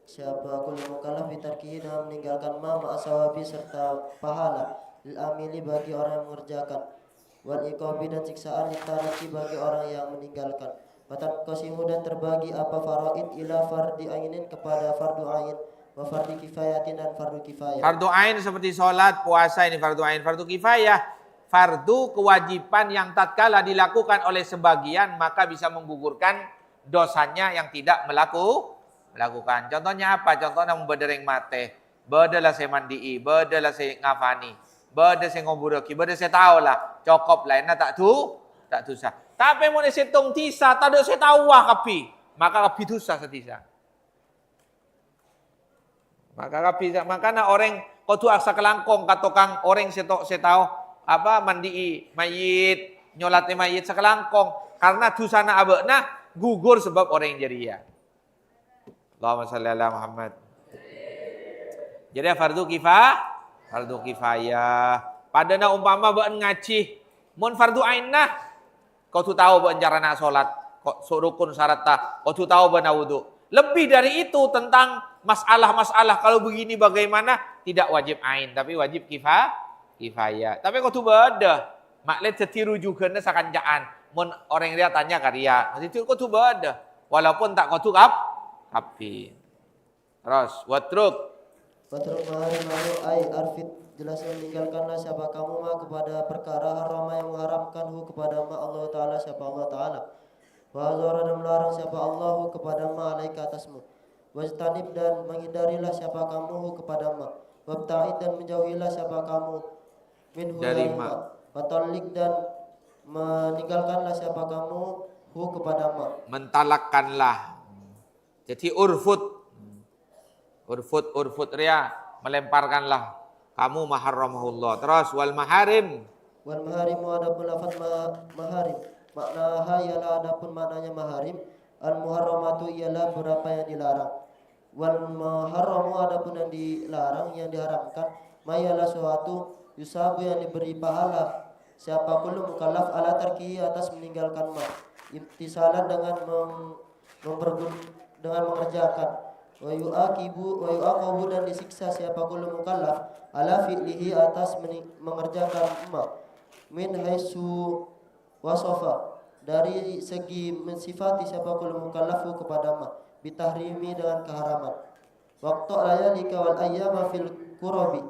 siapa kullu mukallaf bitarkihi dengan meninggalkan ma ma'asawabi serta pahala lil amili bagi orang yang mengerjakan wal iqabi dan siksaan litariki bagi orang yang meninggalkan. Matan qasimu dan terbagi apa faraid ila fardi ainin kepada fardu ain wa fardi kifayatin dan fardu kifayah. Fardu ain seperti sholat, puasa ini fardu ain, fardu kifayah. Fardu kewajiban yang tatkala dilakukan oleh sebagian maka bisa menggugurkan dosanya yang tidak melakukan. Contohnya apa? Contohnya membedereng mate, bedalah saya mandii, bedalah saya ngafani, bedal saya ngoburoki, bedal saya tahu lah, cokop lainnya tak dosa. Tapi mau setong tisa, tak ada saya tahu kapi, maka kapi dosa setisa. Makanya orang kau tu aksa kelangkong katokang orang setok setau apa mandi mayit nyolati mayit sekelangkong karena dosana abekna gugur sebab orang yang jeria. Allahumma shalli ala Muhammad. Jadi fardu kifayah. Padana umpama beun ngaji mun fardu ain nah kau tu tahu beun carana salat, kok rukun syarat kau tu tahu beun wudu. Lebih dari itu tentang masalah-masalah kalau begini bagaimana tidak wajib ain tapi wajib kifayah. Tapi kau tu beda. Maklet setiru juga na sakancaan. Mun orang dia tanya karya. Itu kau tu beda. Walaupun tak kau tu kapi. Terus watruk malu ai arfid jelasnya meninggalkanlah siapa kamu ma kepada perkara haram yang mengharamkanhu kepada ma Allah Ta'ala siapa Allah Ta'ala. Wa azara dan melarang siapa Allah kepada ma alaika atasmu. Wajtanib dan menghindarilah siapa kamu kepada ma. Wabta'id dan menjauhilah siapa kamu minhu dari ma. Watalik dan meninggalkanlah siapa kamu kepada ma. Mentalakkanlah. Jadi urfut ria melemparkanlah kamu maharramahullah. Terus wal maharim Adapun lafaz maharim makna ialah adapun maknanya maharim al muharramatu ialah berapa yang dilarang wal muharramu adapun yang dilarang yang diharamkan ialah suatu yusabu yang diberi pahala siapa kullu mukallaf ala tarkihi atas meninggalkan ma imtisalan dengan dengan mengerjakan wa yu'aqabu dan disiksa siapa kullu mukallaf ala fi'lihi atas mengerjakan ma min haitsu wasafa dari segi mensifati siapapun mukallafu kepada ma bitahrimi dengan keharaman. Waktu layalika wal ayyama fil qurabi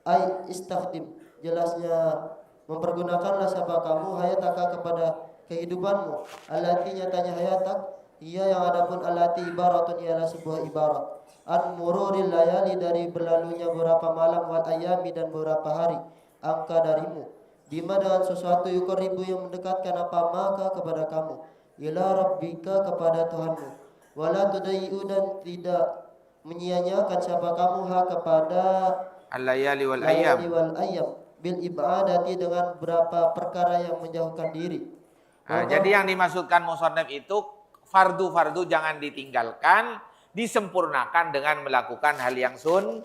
ay istakhdim, jelasnya mempergunakanlah siapa kamu hayataka kepada kehidupanmu, allati nyatanya hayatak ia yang adapun allati ibaratun ialah sebuah ibarat an mururil layali dari berlalunya beberapa malam wal ayami dan beberapa hari angka darimu bima dengan sesuatu yukaribu yang mendekatkan apa maka kepada kamu ila rabbika kepada Tuhanmu wala tudayyu dan tidak menyia-nyiakan siapa kamu kepada Al-layali wal layali ayyam. wal ayyam bil ibadati dengan berapa perkara yang menjauhkan diri. Jadi yang dimaksudkan musannaf itu fardu-fardu jangan ditinggalkan, disempurnakan dengan melakukan hal yang sunnah.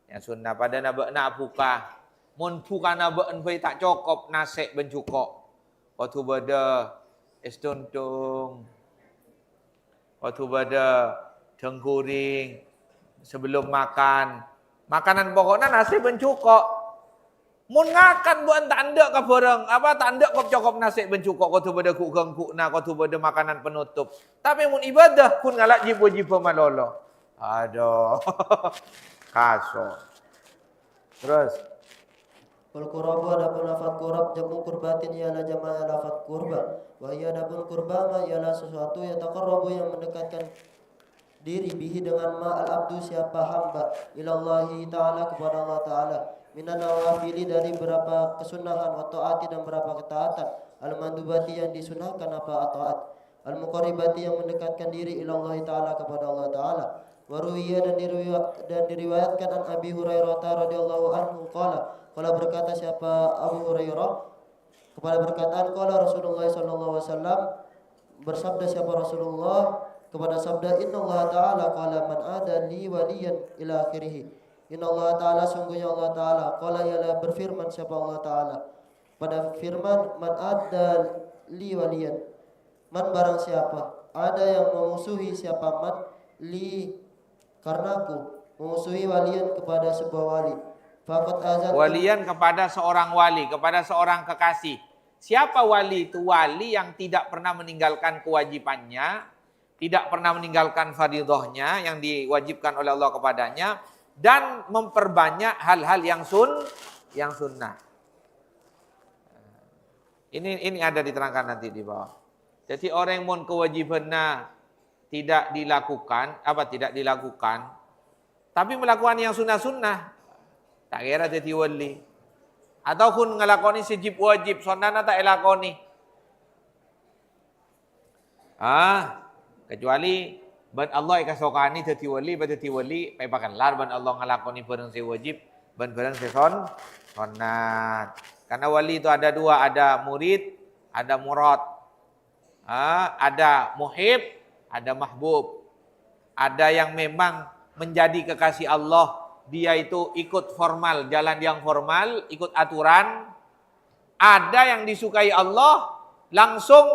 Yang sunnah pada nak buka. Mun buka nabeun bae tak cokop nasi bencukok. Waktu bada estuntung. Waktu bada dengkuring. Sebelum makan, makanan pokoknya nasi bencukok. Mun ngakan buan tak andek ke bareng, apa tak andek kop cokop nasi bencukok kau tu pada kukang kukna kau tu pada makanan penutup. Tapi mun ibadah kun ngalak jipo-jipo malolo. Aduh. Kasar. Terus Wal qurabu adapun lafaz qurab jamu qurbatin ialah jama' lafaz qurba. Wa hiya adapun qurba ma ialah sesuatu yang taqarrabu yang mendekatkan diri bihi dengan ma al abdu siapa hamba ilallahi ta'ala kepada Allah Ta'ala minan nawafili dari berapa kesunahan wa taati dan berapa ketaatan al mandubati yang disunahkan apa taat al muqarribati yang mendekatkan diri ilallahi ta'ala kepada Allah Ta'ala wa ruwiya dan diriwayatkan an Abi Hurairah radhiyallahu anhu qala berkata siapa Abu Hurairah kepada berkataan qala Rasulullah sallallahu alaihi wasallam bersabda siapa Rasulullah kepada sabda innallaha ta'ala qala man ada li waliyan ila akhirih. Innallaha ta'ala sungguhnya Allah Ta'ala qala ialah berfirman siapa Allah Ta'ala pada firman man ada li waliyan man barang siapa ada yang memusuhi siapa man li karenaku memusuhi waliyan kepada sebuah wali faqad azan walian kepada seorang wali, kepada seorang kekasih. Siapa wali itu? Wali yang tidak pernah meninggalkan kewajibannya, tidak pernah meninggalkan fardhahnya yang diwajibkan oleh Allah kepadanya dan memperbanyak hal-hal yang sunnah. Ini ada diterangkan nanti di bawah. Jadi orang yang kewajibannya tidak dilakukan, tapi melakukan yang sunnah-sunnah, tak kira jadi wali. Ataupun ngelakoni sejib wajib, sunnah tak elakoni. Kecuali ban Allah kasokani dadi wali, dadi wali pai pakalar ban Allah ngelakoni bareng se wajib, ban bareng se sunnat. Karena wali itu ada dua, ada murid, ada murad. Ada muhib, ada mahbub. Ada yang memang menjadi kekasih Allah, dia itu ikut formal, jalan yang formal, ikut aturan. Ada yang disukai Allah, langsung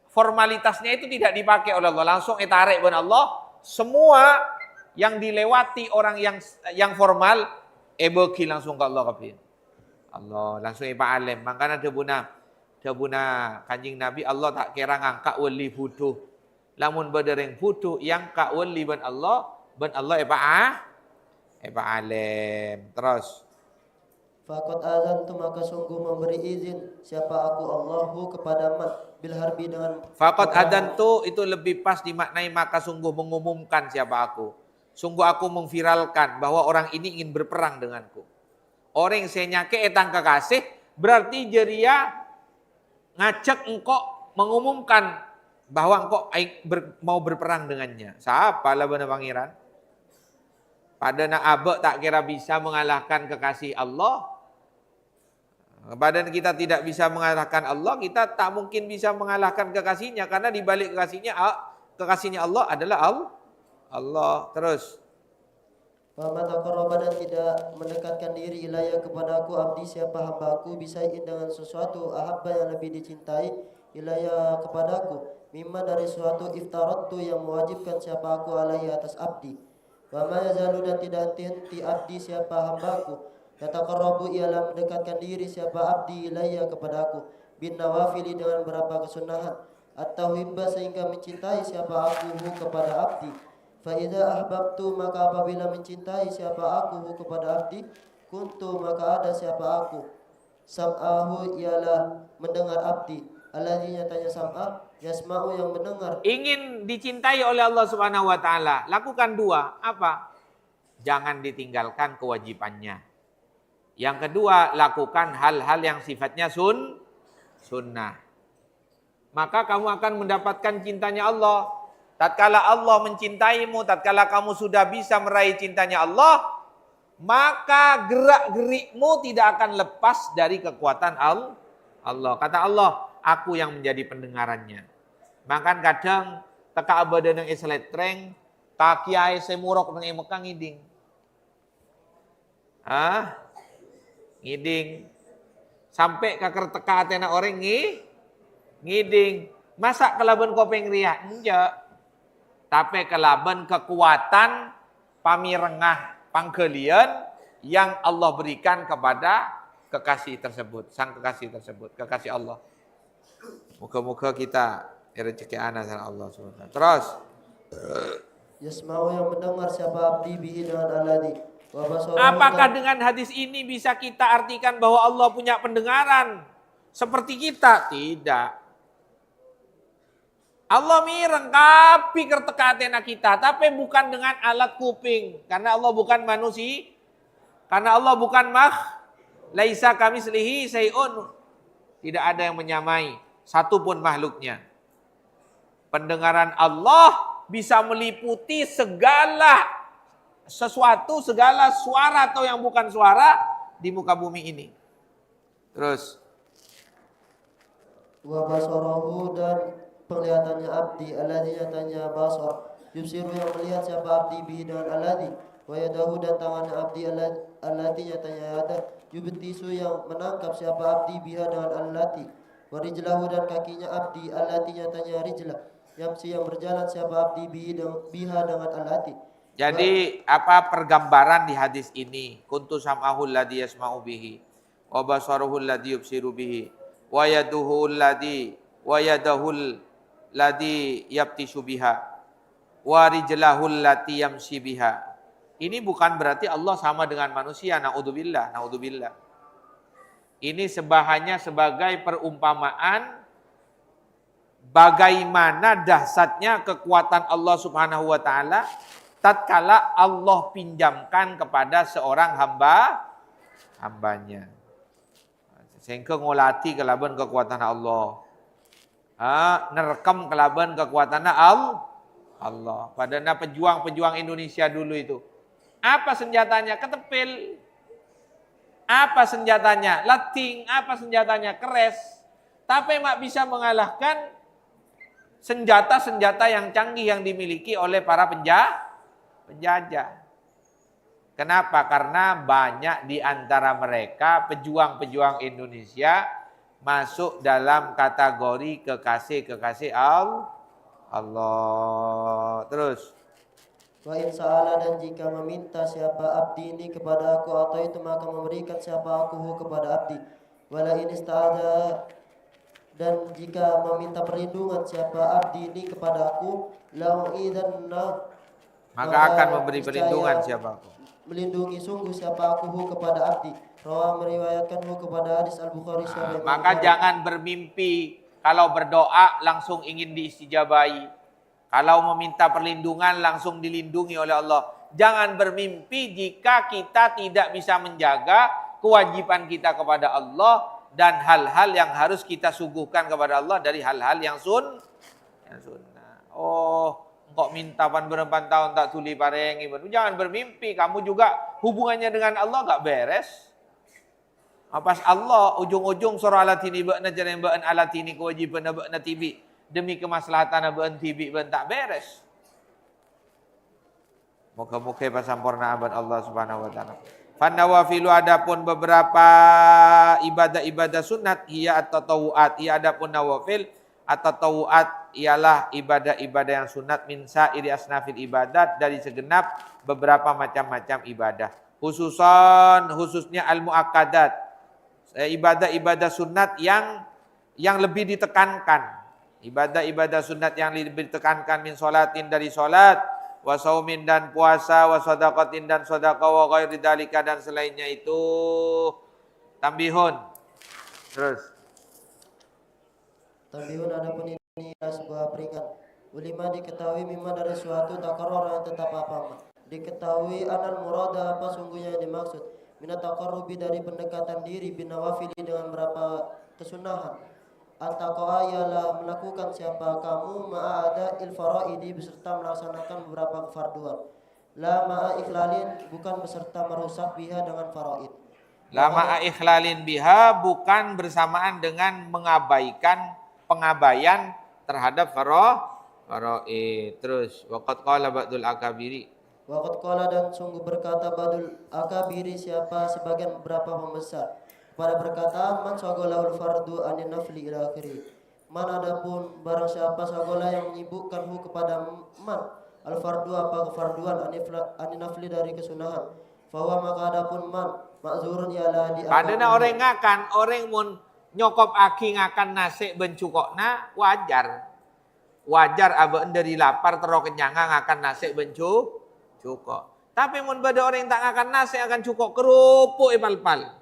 formalitasnya itu tidak dipakai oleh Allah, langsung tarik ben Allah. Semua yang dilewati orang yang formal, bagi langsung ke Allah kabeh. Allah langsung Pak Alim. Makanya dia buna kanjing Nabi Allah tak kira ngangkat wali butuh. Lamun bedereng butuh yang kak wali ben Allah Pak Alim. Terus faqad azantu maka sungguh memberi izin siapa aku Allahu kepada man bil harbi dengan faqad adantu itu lebih pas dimaknai maka sungguh mengumumkan siapa aku. Sungguh aku memviralkan bahwa orang ini ingin berperang denganku. Orang yang saya nyake etang kekasih berarti jeria ngajak engkau mengumumkan bahwa engkau mau berperang dengannya. Siapa lah benar pangeran? Pada nak abek tak kira bisa mengalahkan kekasih Allah. Badan kita tidak bisa mengalahkan Allah, kita tak mungkin bisa mengalahkan kekasihnya karena di balik kekasihnya Allah adalah Allah. Terus Fama taqarraba dan tidak mendekatkan diri ilayya kepada aku abdi siapa hambaku bisain dengan sesuatu ahabba yang lebih dicintai ilayya kepadaku mimma dari suatu iftaratu yang mewajibkan siapa aku alaihi atas abdi. Wa ma yazalu dan tidak henti abdi siapa hambaku Yataqarrabu ialah mendekatkan diri siapa abdi ilayya kepada aku bin nawafili dengan beberapa kesunahan atau hibba sehingga mencintai siapa aku kepada abdi. Fa idza ahbabtu maka apabila mencintai siapa aku kepada abdi, kuntu maka ada siapa aku. Sam'ahu ialah mendengar abdi. Alladzi nyatanya sam'ah yasma'u yang mendengar. Ingin dicintai oleh Allah Subhanahu wa taala, lakukan dua. Apa? Jangan ditinggalkan kewajibannya. Yang kedua, lakukan hal-hal yang sifatnya sunnah. Maka kamu akan mendapatkan cintanya Allah. Tatkala Allah mencintaimu, tatkala kamu sudah bisa meraih cintanya Allah, maka gerak-gerikmu tidak akan lepas dari kekuatan Allah. Kata Allah, aku yang menjadi pendengarannya. Maka kadang teka abada nang isletreng, kaki ae semurok nang Mekah ngiding. Ngiding. Sampai kakar teka atena orang ngiding. Masa kelaban kopeng ria? Enggak. Tapi kelaban kekuatan pamirengah panggelian yang Allah berikan kepada kekasih tersebut, sang kekasih tersebut, kekasih Allah. Moga-moga kita rezeki ana sama Allah SWT. Terus Yasma'u yang mendengar siapa abdi bihi dengan alladzi. Apakah dengan hadis ini bisa kita artikan bahwa Allah punya pendengaran seperti kita? Tidak. Allah mireng kapi kerteka atena kita, tapi bukan dengan alat kuping. Karena Allah bukan manusia. Karena Allah bukan laisa kamislihi syai'un. Tidak ada yang menyamai satupun makhluknya. Pendengaran Allah bisa meliputi segala sesuatu, segala suara atau yang bukan suara di muka bumi ini. Terus wa basarahu dan penglihatannya abdi alladzi nyatanya basar yubsiru yang melihat siapa abdi bihi dengan alladzi wa yadahu dan tangannya abdi allati nyatanya ada yubtisu yang menangkap siapa abdi biha dengan allati wa rijlahu dan kakinya abdi allati nyatanya rijlah yamsi yang berjalan siapa abdi biha dengan allati. Jadi apa pergambaran di hadis ini? Kuntu sam'ahul ladzi yasma'u bihi wa basaruhul ladzi yubsiru bihi wa yaduhul ladzi wa yadahul ladzi yabtishu biha wa rijlahul lati yamshi biha. Ini bukan berarti Allah sama dengan manusia, naudzubillah. Ini hanya sebagai perumpamaan bagaimana dahsyatnya kekuatan Allah Subhanahu wa taala tatkala Allah pinjamkan kepada seorang hambanya. Sehingga ngolati kelaban kekuatan Allah. Nerekam kelaban kekuatan Allah. Padahal pejuang-pejuang Indonesia dulu itu. Apa senjatanya? Ketepil. Apa senjatanya? Lating. Apa senjatanya? Keres. Tapi mak bisa mengalahkan senjata-senjata yang canggih yang dimiliki oleh para penjajah. Kenapa? Karena banyak di antara mereka pejuang-pejuang Indonesia masuk dalam kategori kekasih-kekasih Allah. Terus Wa in sa'ala dan jika meminta siapa abdi ini kepada aku atau itu maka memberikan siapa aku kepada abdi. Wala in ista'adha dan jika meminta perlindungan siapa abdi ini kepada aku lau'idanna maka akan memberi perlindungan siapa aku. Melindungi sungguh siapa aku kepada abdi. Rawah meriwayatkan kepada hadis Al-Bukhari. Maka jangan bermimpi kalau berdoa langsung ingin diistijabahi. Kalau meminta perlindungan langsung dilindungi oleh Allah. Jangan bermimpi jika kita tidak bisa menjaga kewajiban kita kepada Allah dan hal-hal yang harus kita suguhkan kepada Allah dari hal-hal yang sunnah. Oh, kok minta berempat tahun tak tuli pareng. Jangan bermimpi, kamu juga hubungannya dengan Allah gak beres. Pas Allah ujung-ujung surah alatini ba'na jalan ba'an alatini kewajiban ba'na tibi. Demi kemaslahatan ba'an tibi ba'an tak beres. Moga-moga pasampurna abad Allah subhanahu wa ta'ala. Fannawafilu adapun beberapa ibadah-ibadah sunat. Ia at-tatawu'at. Ia adapun nawafil. At-tatawu'at ialah ibadah-ibadah yang sunat. Min sa'iri asnafil ibadat. Dari segenap beberapa macam-macam ibadah. khususnya al-muakkadat, ibadah-ibadah sunat yang lebih ditekankan. Ibadah-ibadah sunat yang lebih ditekankan min sholatin dari sholat, wa saumin dan puasa, wa sadaqatin dan sedekah, wa ghairi dzalika dan selainnya itu. Tambihun. Terus. Tambihun adapun ini adalah sebuah peringatan. Ulima diketahui mimma dari suatu takarrur yang tetap apa. Diketahui anal murada apa sungguhnya yang dimaksud. Minat taqarrubi dari pendekatan diri binawafili dengan berapa kesunahan. At-taqwa ialah melakukan siapa kamu ma'ada il-faraidi beserta melaksanakan beberapa kefarduan. La ma'a ikhlalin bukan beserta merusak biha dengan faraid. Lama ikhlalin biha bukan bersamaan dengan mengabaikan pengabaian terhadap faraid. Terus waqad qala ba'dul akabiri. Waqad qala dan sungguh berkata badul akabiri siapa sebagian beberapa pembesar. Pada perkataan man sagolahul fardu anin nafli ila akhiri. Man adapun barang siapa sagola yang menyibukkan kepada man al fardu apa kefarduan anin nafli dari kesunahan. Fahuwa maka adapun man makzurun ialah di Padahal orang ngakan, orang mun nyokop aki ngakan nasi bencukokna wajar. Wajar aben dari lapar terus kenyang ngakan nasi cukok. Tapi mun pada orang yang tak ngakan nasi akan cukok kerupuk ipal-pal.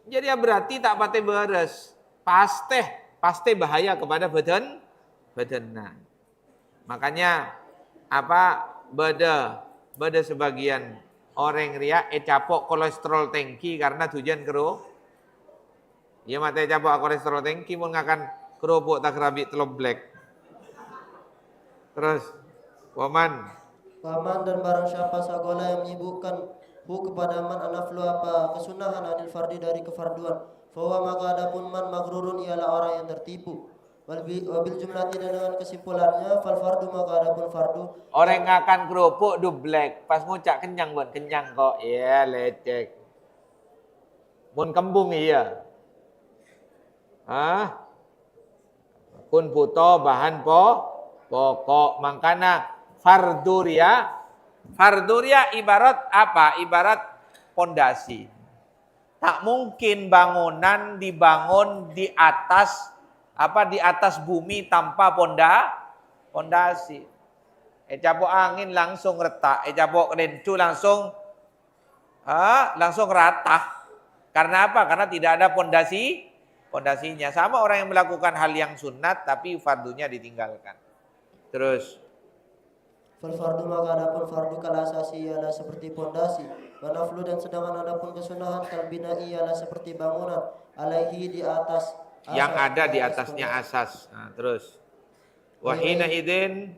Jadi ya berarti tak pate beres. Pasti bahaya kepada badanna. Makanya apa beda sebagian orang ria capok kolesterol tinggi karena tujuan keruh. Ya mate capok kolesterol tinggi mun ngakan kerupuk tak rabi telur black. Terus waman dan barang siapa sagola yang menyibukkan kepada man anaflu apa kesunahan anil fardi dari kefarduan. Fahuwa maka adapun man magrurun ialah orang yang tertipu. Wabil jumlati dan dengan kesimpulannya fal fardu maka adapun fardu. Orang ngakan kerupuk black pas ngucak kenyang buat kenyang kok. Ya lecek. Mun kembung iya. Kun puto bahan pokok mangkana farduria ibarat apa? Ibarat pondasi. Tak mungkin bangunan dibangun di atas bumi tanpa pondasi. Capok angin langsung retak, capok rencu langsung rata. Karena apa? Karena tidak ada pondasinya. Sama orang yang melakukan hal yang sunat tapi fardunya ditinggalkan. Terus Fal fardu maka adapun fardu kal asasi ialah seperti pondasi. Wa naflu dan sedangkan adapun kesunahan kal bina'i ialah seperti bangunan. Alaihi di atas yang ada di atasnya asas. Nah, terus wahina idin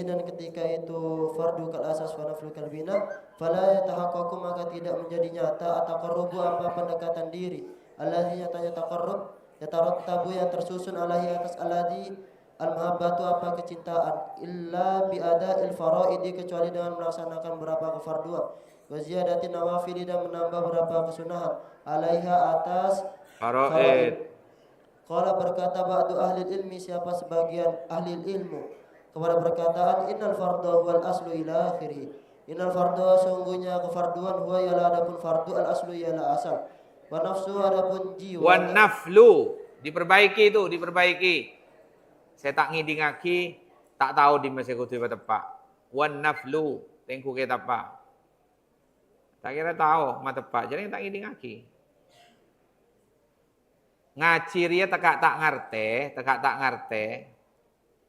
dan ketika itu fardu kal asas wa naflu kal bina fala yatahaqqaqu maka tidak menjadi nyata ataqarrubu apa pendekatan diri. Alladzi nyatanya taqarrub yatarattabu yang tersusun alaihi atas alladzi al-mahabbatu apa kecintaan illa bi ada'il faraidi kecuali dengan melaksanakan beberapa kefarduan wa ziyadati nawafili dan menambah beberapa kesunahan alaiha atas faraid. Qala berkata ba'du ahli ilmi siapa sebagian ahli ilmu kepada perkataan innal fardha wal aslu ila akhirih. Innal fardha sungguhnya kefarduan huwa ialah adapun fardu al aslu ialah asal. Wa nafsu adapun jiwa. Wan naflu diperbaiki. Saya tak ngidingaki, tak tahu di masa kutu tepak. Wan naflu, tengku kita apa? Tak kira tahu mata tepak, jadi tak ngidingaki. Ngaciria tak ngarte.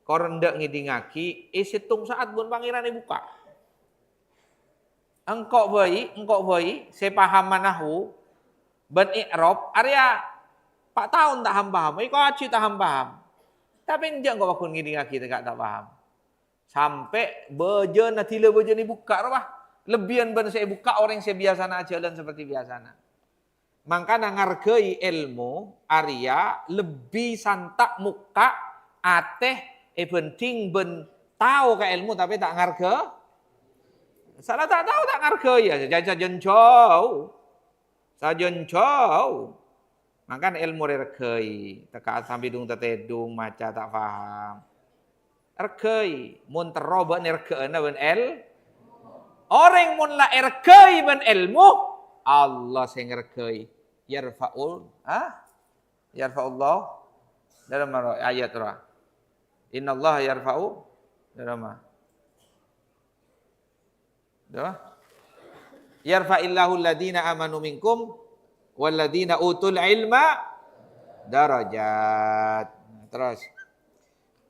Kau rendak ngidingaki, isitung saat bun pangeran buka. Engkau bayi, saya paham manahu, ben i'rab, Arya, Pak tahun tak paham, kau aci tak paham. Tapi dia enggak bakun ngidingaki tak paham. Sampai beje natila beje ni buka bah. Lebihan ben saya buka orang saya biasa nak jalan seperti biasa nak. Maka ngargai ilmu Arya lebih santak muka ateh penting ben tahu ke ilmu tapi tak ngarga. Salah tak tahu tak ngarga ya sajen jauh. Maka ilmu regai teka sampai dung tetedung maca tak faham. Regai mun teroba nergeuna ben Orang mun la erkei ben ilmu, Allah sing ngerkei. Yarfa'ul, yarfa'ullah. Dalam ayat ra. Innallaha yarfa'u dalam yarfa'illahu alladhina amanu minkum walladhina utul ilma darajat. Terus.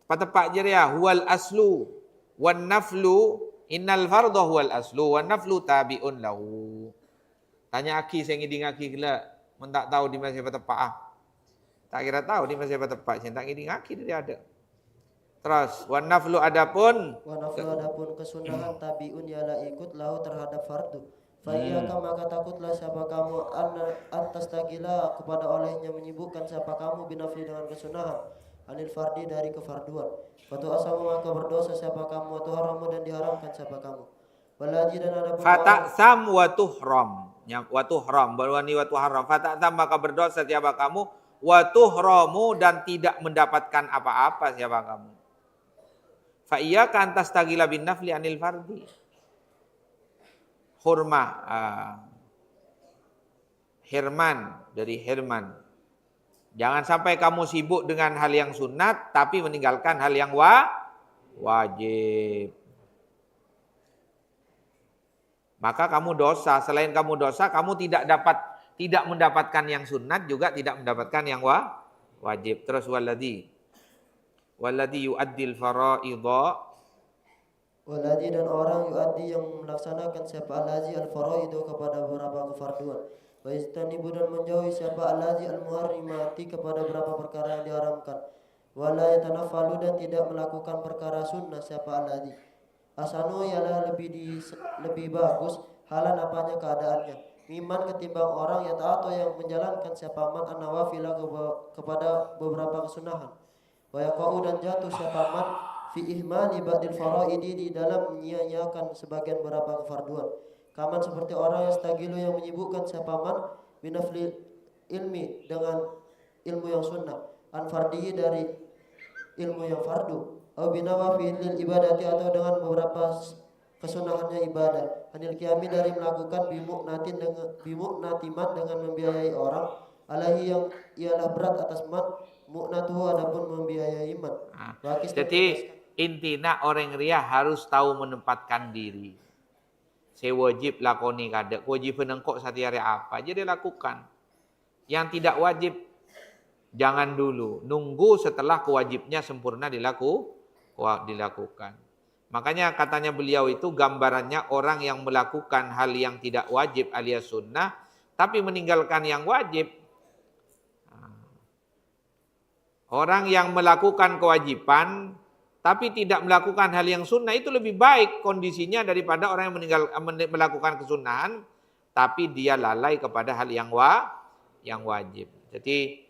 Patepak je dia, huwal aslu wan naflu innal fardhu huwal aslu wan naflu tabi'un lahu. Tanya aki saya ngiding aki gila, mun tak tahu di mana siapa tepak Tak kira tahu di mana siapa tepak, saya tak ngiding aki dia ada. Terus wan naflu adapun kesunahan tabi'un ialah ikut lahu terhadap fardu. Fa'iyyaka maka takutlah siapa kamu antas tagila kepada olehnya menyibukkan siapa kamu binafli dengan kesunahan anil fardi dari kefarduan. Fatu asamu maka berdosa siapa kamu atau haramu dan diharamkan siapa kamu. Walaji dan ada fataksam wa tuhram. Wa tuhram berwani wa tuhram. Fataksam maka berdosa siapa kamu wa tuhramu dan tidak mendapatkan apa-apa siapa kamu. Fa iyyaka antas tagila bin nafli anil fardi. Hurma Hirman dari Hirman. Jangan sampai kamu sibuk dengan hal yang sunat tapi meninggalkan hal yang wajib. Maka kamu dosa. Selain kamu dosa, kamu tidak mendapatkan yang sunat juga tidak mendapatkan yang wajib. Terus walladzi yu'addil faraidha. Walladzi dan orang yu'addi yang melaksanakan siapa allazi al-faraidu kepada beberapa kefarduan. Wa yastanibu dan menjauhi siapa allazi al-muharrimati kepada beberapa perkara yang diharamkan. Wala yatanaffalu dan tidak melakukan perkara sunnah siapa allazi. Asanu ialah lebih bagus halan apanya keadaannya. Miman ketimbang orang yang taat atau yang menjalankan siapa man an-nawafila kepada beberapa kesunahan. Wa yaqau dan jatuh siapa man fi ihmali ba'dil faraidi di dalam menyia-nyiakan sebagian beberapa kefarduan. Kaman seperti orang yang stagilu yang menyibukkan siapa man binafli ilmi dengan ilmu yang sunnah, an fardihi dari ilmu yang fardu, au binawafilil ibadati atau dengan beberapa kesunahannya ibadah, anil qiyami dari melakukan bimuknatiman dengan membiayai orang, alaihi yang ialah berat atas man, muknatuhu adapun membiayai man. Jadi intinya orang ria harus tahu menempatkan diri. Saya wajib lakoni kada, kewajiban engkau setiap hari apa aja dia lakukan. Yang tidak wajib jangan dulu, nunggu setelah kewajibnya sempurna dilakukan. Makanya katanya beliau itu gambarannya orang yang melakukan hal yang tidak wajib alias sunnah, tapi meninggalkan yang wajib. Orang yang melakukan kewajiban tapi tidak melakukan hal yang sunnah itu lebih baik kondisinya daripada orang yang melakukan kesunahan tapi dia lalai kepada hal yang wajib. Jadi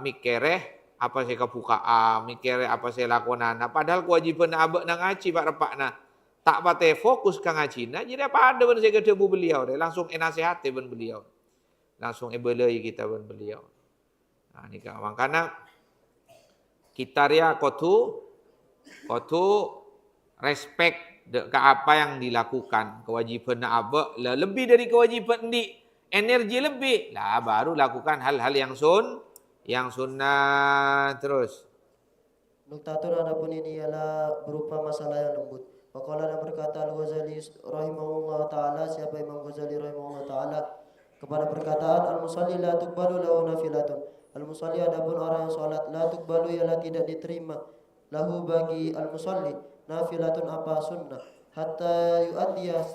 mikireh apa saya kebukaan, mikireh apa saya lakonan. Padahal kewajiban abek nang ngaji pak repakna tak pate fokus ke ngajina. Jadi apa ada ben saya ketemu beliau deh langsung enasihati ben beliau, langsung ebelai kita ben beliau. Nah ini makanya kita ria kotu respect ke apa yang dilakukan. Kewajiban apa lebih dari kewajiban di energi lebih lah baru lakukan hal-hal yang sunnah. Terus nuktatun adapun ini ialah berupa masalah yang lembut. Faqala dan berkata Al-Ghazali rahimahullah ta'ala, siapa Imam Ghazali rahimahullah ta'ala, kepada perkataan al-musalli la tuqbalu lahu nafilatun. Al-musalli adapun orang yang salat la tuqbalu ialah tidak diterima lahu bagi al-musalli nafilatun apa sunnah hatta yu'addiyah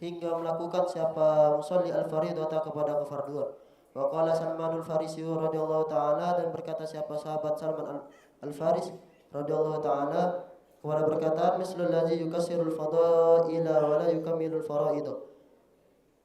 hingga melakukan siapa musalli al-fariidata kepada kefarduan. Wa qala Salmanul Farisi radhiyallahu taala dan berkata siapa sahabat Salman al-Faris radhiyallahu taala kepada perkataan mislul ladzi yukassirul fadaila wa la yukammilul faraid.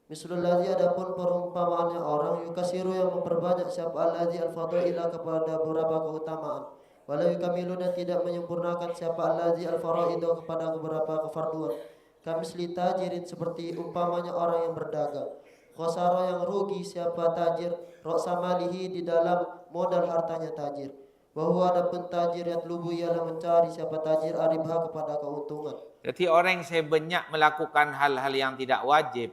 Mislul ladzi adapun perumpamaannya orang yukassiru yang memperbanyak siapa alladzi al-fadaila kepada beberapa keutamaan. Wala yukamilu dan tidak menyempurnakan siapa allazi al-faraidu kepada beberapa kefarduan. Kamisli tajirin seperti umpamanya orang yang berdagang. Khosara yang rugi siapa tajir roksamalihi di dalam modal hartanya tajir. Bahwa adapun tajir yatlubu ialah mencari siapa tajir aribha kepada keuntungan. Jadi orang yang sebanyak melakukan hal-hal yang tidak wajib,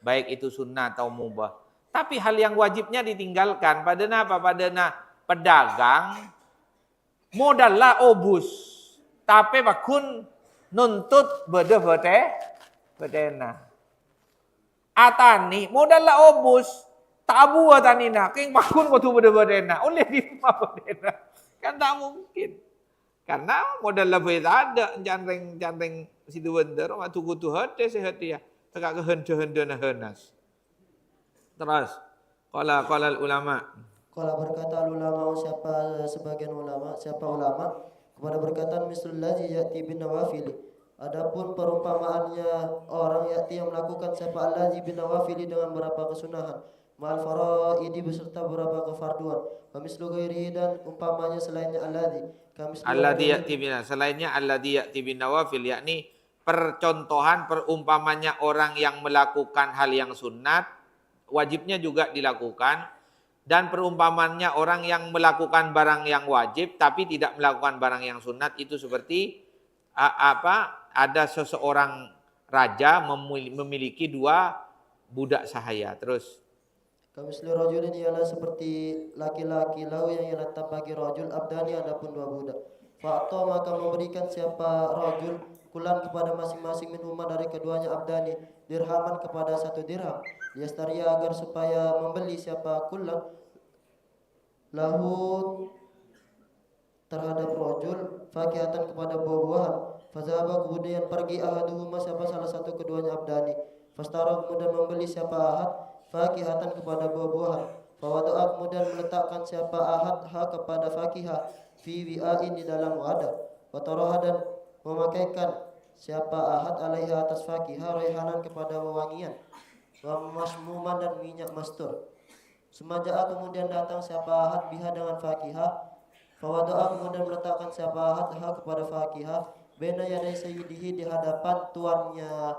baik itu sunnah atau mubah. Tapi hal yang wajibnya ditinggalkan. Padahal apa? Padahal pedagang modallah obus. Tapi bakun nuntut bedena. Atani modallah obus. Tabu atanina. Keng bakun kau tu bedena. Oleh di rumah bedena. Kan tak mungkin. Karena modal lebih tak ada. Janreng situ bener. Waktu kutu hati sehat dia. Tegak kehenda-henda nahenas. Terus. Qala ulama. Kalau berkata ulama siapa sebagian ulama, siapa ulama kepada berkata mislul ladzi ya'ti bin nawafili. Adapun perumpamaannya orang ya'ti yang melakukan siapa alladzi bin nawafili dengan beberapa kesunahan, ma'al faraidi beserta beberapa kefarduan. Kamislu ghairihi dan umpamanya selainnya alladzi. Alladzi ya'ti bin selainnya alladzi ya'ti bin nawafil, yakni percontohan perumpamanya orang yang melakukan hal yang sunat wajibnya juga dilakukan. Dan perumpamannya orang yang melakukan barang yang wajib tapi tidak melakukan barang yang sunat itu seperti ada seseorang raja memiliki 2 budak sahaya. Terus Kamisli rajulin ialah seperti laki-laki lau yang letak bagi rajul abdani adapun 2 budak. Fa'ata maka memberikan siapa rajul kulan kepada masing-masing minhuma dari keduanya abdani dirhaman kepada 1 dirham. Liastaria agar supaya membeli siapa kulan lahu terhadap rajul fakihatan kepada buah-buahan. Fazahaba kemudian pergi ahaduhuma siapa salah satu keduanya abdani. Fastara kemudian membeli siapa ahad fakihatan kepada buah-buahan. Fawadu'a kemudian meletakkan siapa ahad ha kepada fakihah fi wi'ain di dalam wadah. Wataraha dan memakaikan siapa ahad alaiha atas fakihah raihanan kepada wewangian. Wa masmuman dan minyak mastur. Semaja'a kemudian datang siapa ahad biha dengan fakihah. Fawadu'a kemudian meletakkan siapa ahad ha kepada fakihah bena yadai sayyidihi di hadapan tuannya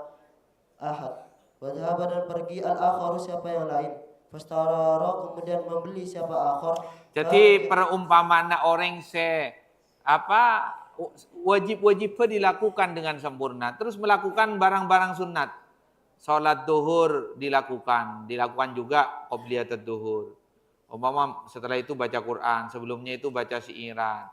ahad. Wadhaba dan pergi al-akharu siapa yang lain. Fastarara kemudian membeli siapa akhar. jadi perumpamaan orang wajib dilakukan dengan sempurna. Terus melakukan barang-barang sunat. Salat duhur dilakukan juga qobliyatul duhur. Umpama setelah itu baca Quran, sebelumnya itu baca siiran.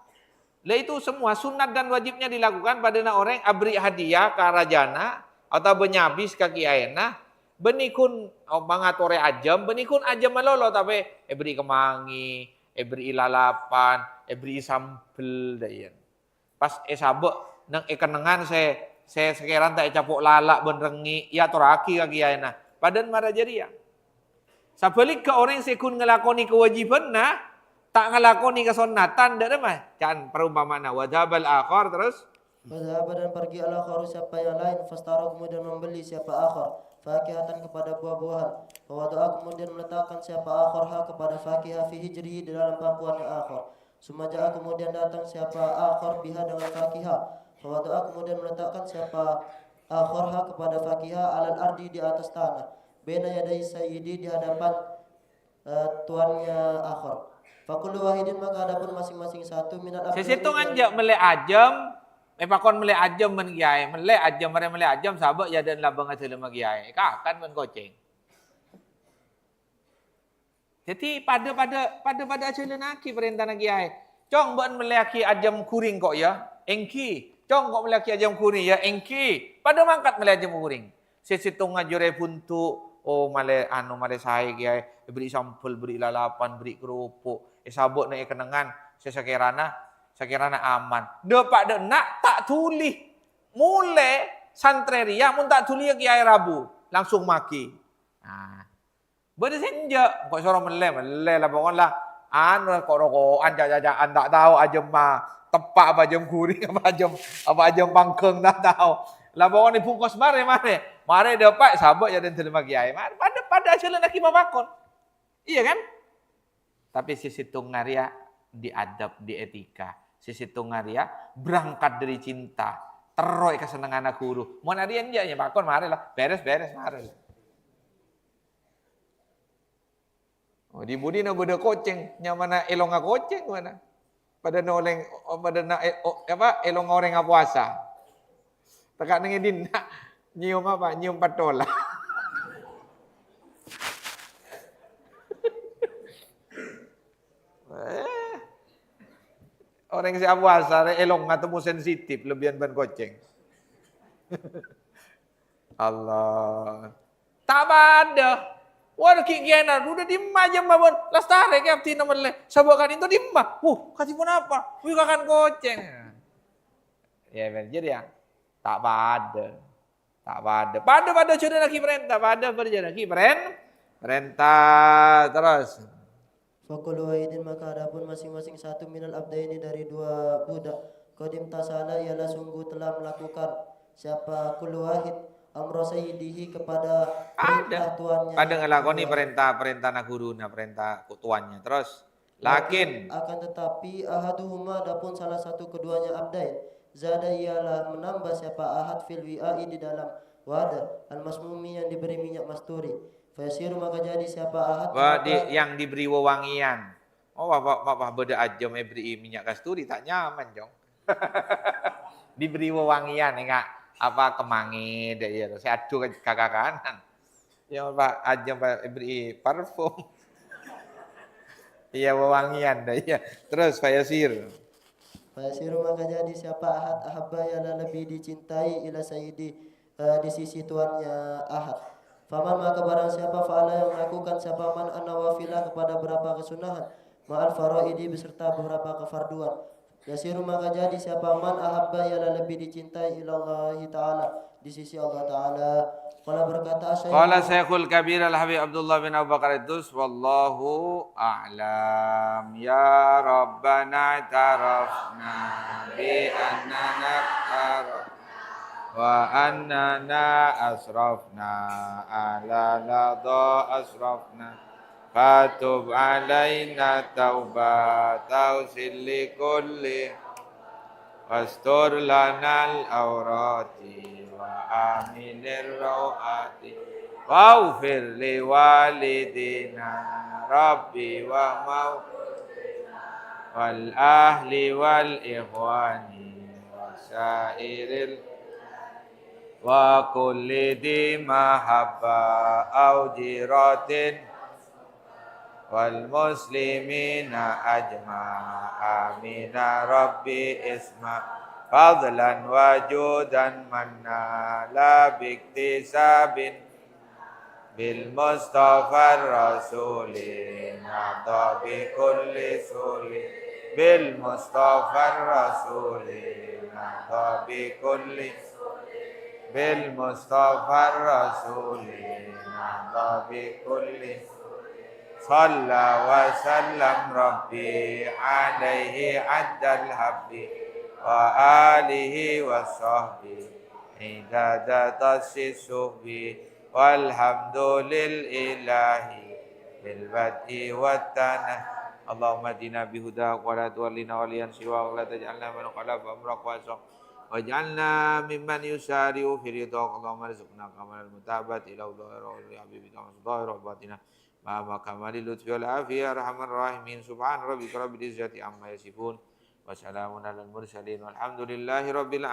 Lah itu semua sunat dan wajibnya dilakukan pada orang abri hadiah ke rajana atau benyabis ke kiaina, benikun mangatore ajam, benikun ajam malolo tapi beri kemangi, beri lalapan, beri sambel dayan. Pas sabuk nang kenengan saya sekarang tak capuk lalak benrengi ya toraki kaki aina. Padan mara jadi ya. Sabalik ke orang sekun ngelakoni kewajiban tak ngelakoni kesunatan dak mah. Can perumpamaan wadhabal akhar terus Wadhaba dan pergi al-akharu siapa yang lain. Fastara kemudian membeli siapa akhar fakihatan kepada buah-buahan. Fawadu'a kemudian meletakkan siapa akhar ha kepada fakihah fi hijrihi di dalam pangkuannya akhar. Sumaja'a kemudian datang siapa akhar biha dengan fakihah. Fawadu'a kemudian meletakkan siapa akharha kepada fakihah alal ardi di atas tanah. Bena yadai sayyidi di hadapan tuannya akhar. Fakulu wahidin maka adapun masing-masing satu minat akhir. sesitung anja melek ajam, pakon melek ajam men kiai, melek ajam sabak ya dan labang asal lemah kiai. Kakan men koceng. Jadi pada asal naki perintah kiai. Cong ban meleki ajam kuring kok ya, engki. Cong kok melaki ajam kuring ya, engki. Pada mangkat melaki ajam kuring. Sesitung ngajure buntu. Oh male saya kiai beri sampel, beri lalapan, beri kerupuk. Sabuk na kenangan sekirana aman. Depak de nak tak tulis. Mule santreria mun tak tulis kiai Rabu, langsung maki. Nah. Bade senja kok soro mele lah pokoknya kok rokokan jajan tak tahu ajam tepak apa ajam kuring apa ajam pangkeng tak tahu. Lah pokoknya bungkus mare dapat sabuk ya dan terima kiai. Pada hasilnya nak mapakon. Iya kan? Tapi sisi tungaria diadab, dietika. Sisi tungaria berangkat dari cinta. Teroy kesenangan aku guru. Mau narian aja ya pakon mare lah. Beres mare lah. Oh, di budi na beda koceng, nya mana elonga koceng mana. pada noleng pada na apa elong orang nga puasa. Taka nang din nyium apa? Nyium patola. Orang si puasa elong nga temu sensitif lebihan ban goceng. Allah. Tak ada. Wah kikiana udah dimma aja babon. Lastare ke abti naman le. Sabakan itu dimma. Kasih pun apa? Wih kakan goceng. Ya benar ya. Tak ada. Tak ada. Pada sudah lagi perintah. Pada lagi perintah. Terus. Fakul wahidin maka adapun masing-masing satu minal abdaini dari dua budak. Qadim tasala ialah sungguh telah melakukan siapa kul wahid amro sayyidihi kepada perintah tuannya. Pada ngelakoni perintah naguruna, perintah tuannya. Terus. Lakin. Akan tetapi ahaduhuma adapun salah satu keduanya abdain. Zada ialah menambah siapa ahad fil wi'ai di dalam wadah al-masmumi yang diberi minyak masturi. Fayasiru maka jadi siapa ahad yang diberi wewangian. Oh, bapak beda aja beri minyak kasturi tak nyaman jong. Diberi wewangian enggak apa kemangi deh ya. Saya adu ke kakak kanan. Ya Pak aja beri parfum. Iya wewangian deh ya. Terus fayasir. Fayasiru maka jadi siapa ahad ahabba yang lebih dicintai ila sayyidi di sisi tuannya ahad. Faman maka barang siapa fa'ala yang melakukan siapa man an-nawafilah kepada beberapa kesunahan ma'al faraidi beserta beberapa kefarduan. Yasiru maka jadi siapa man ahabba yang lebih dicintai ilallahi ta'ala di sisi Allah ta'ala. Qala Syekhul Kabir Al-Habib Abdullah bin Abu Bakar Idus wallahu a'lam. Ya Rabbana tarafna bi annana wa annana asrafna ala ladha asrafna fatub alaina taubata usilli kulli wastur lanal awrati wa aminir rawati waghfir li walidina rabbi wa mau wal ahli wal ikhwani wa sairil wa kulli di mahabba au jiratin wal muslimina ajma amina rabbi isma fadlan wajudan manna la biktisabin bil mustafa rasulin nada bi kulli suli bil mustafa rasulin nada bi kulli bil mustafa rasulin nada bi kulli Salla wa sallam Rabbi alaihi addal habbi wa alihi wa sahbi idadatassi suhbi walhamdulil ilahi bil bad'i wat tanah Allahumma dina bihuda wa la tuwallina waliyan siwa wa la taj'alna man qalab amrak wa sah waj'alna mimman yusari'u fi ridhaq Allahumma rizqna kamal mutabat ila dhahira habibika dhahira batina ma kamali lutfi wal afiyah arhamar rahimin subhan rabbika rabbil izzati amma yasifun wa salamun alal mursalin walhamdulillahi rabbil alamin.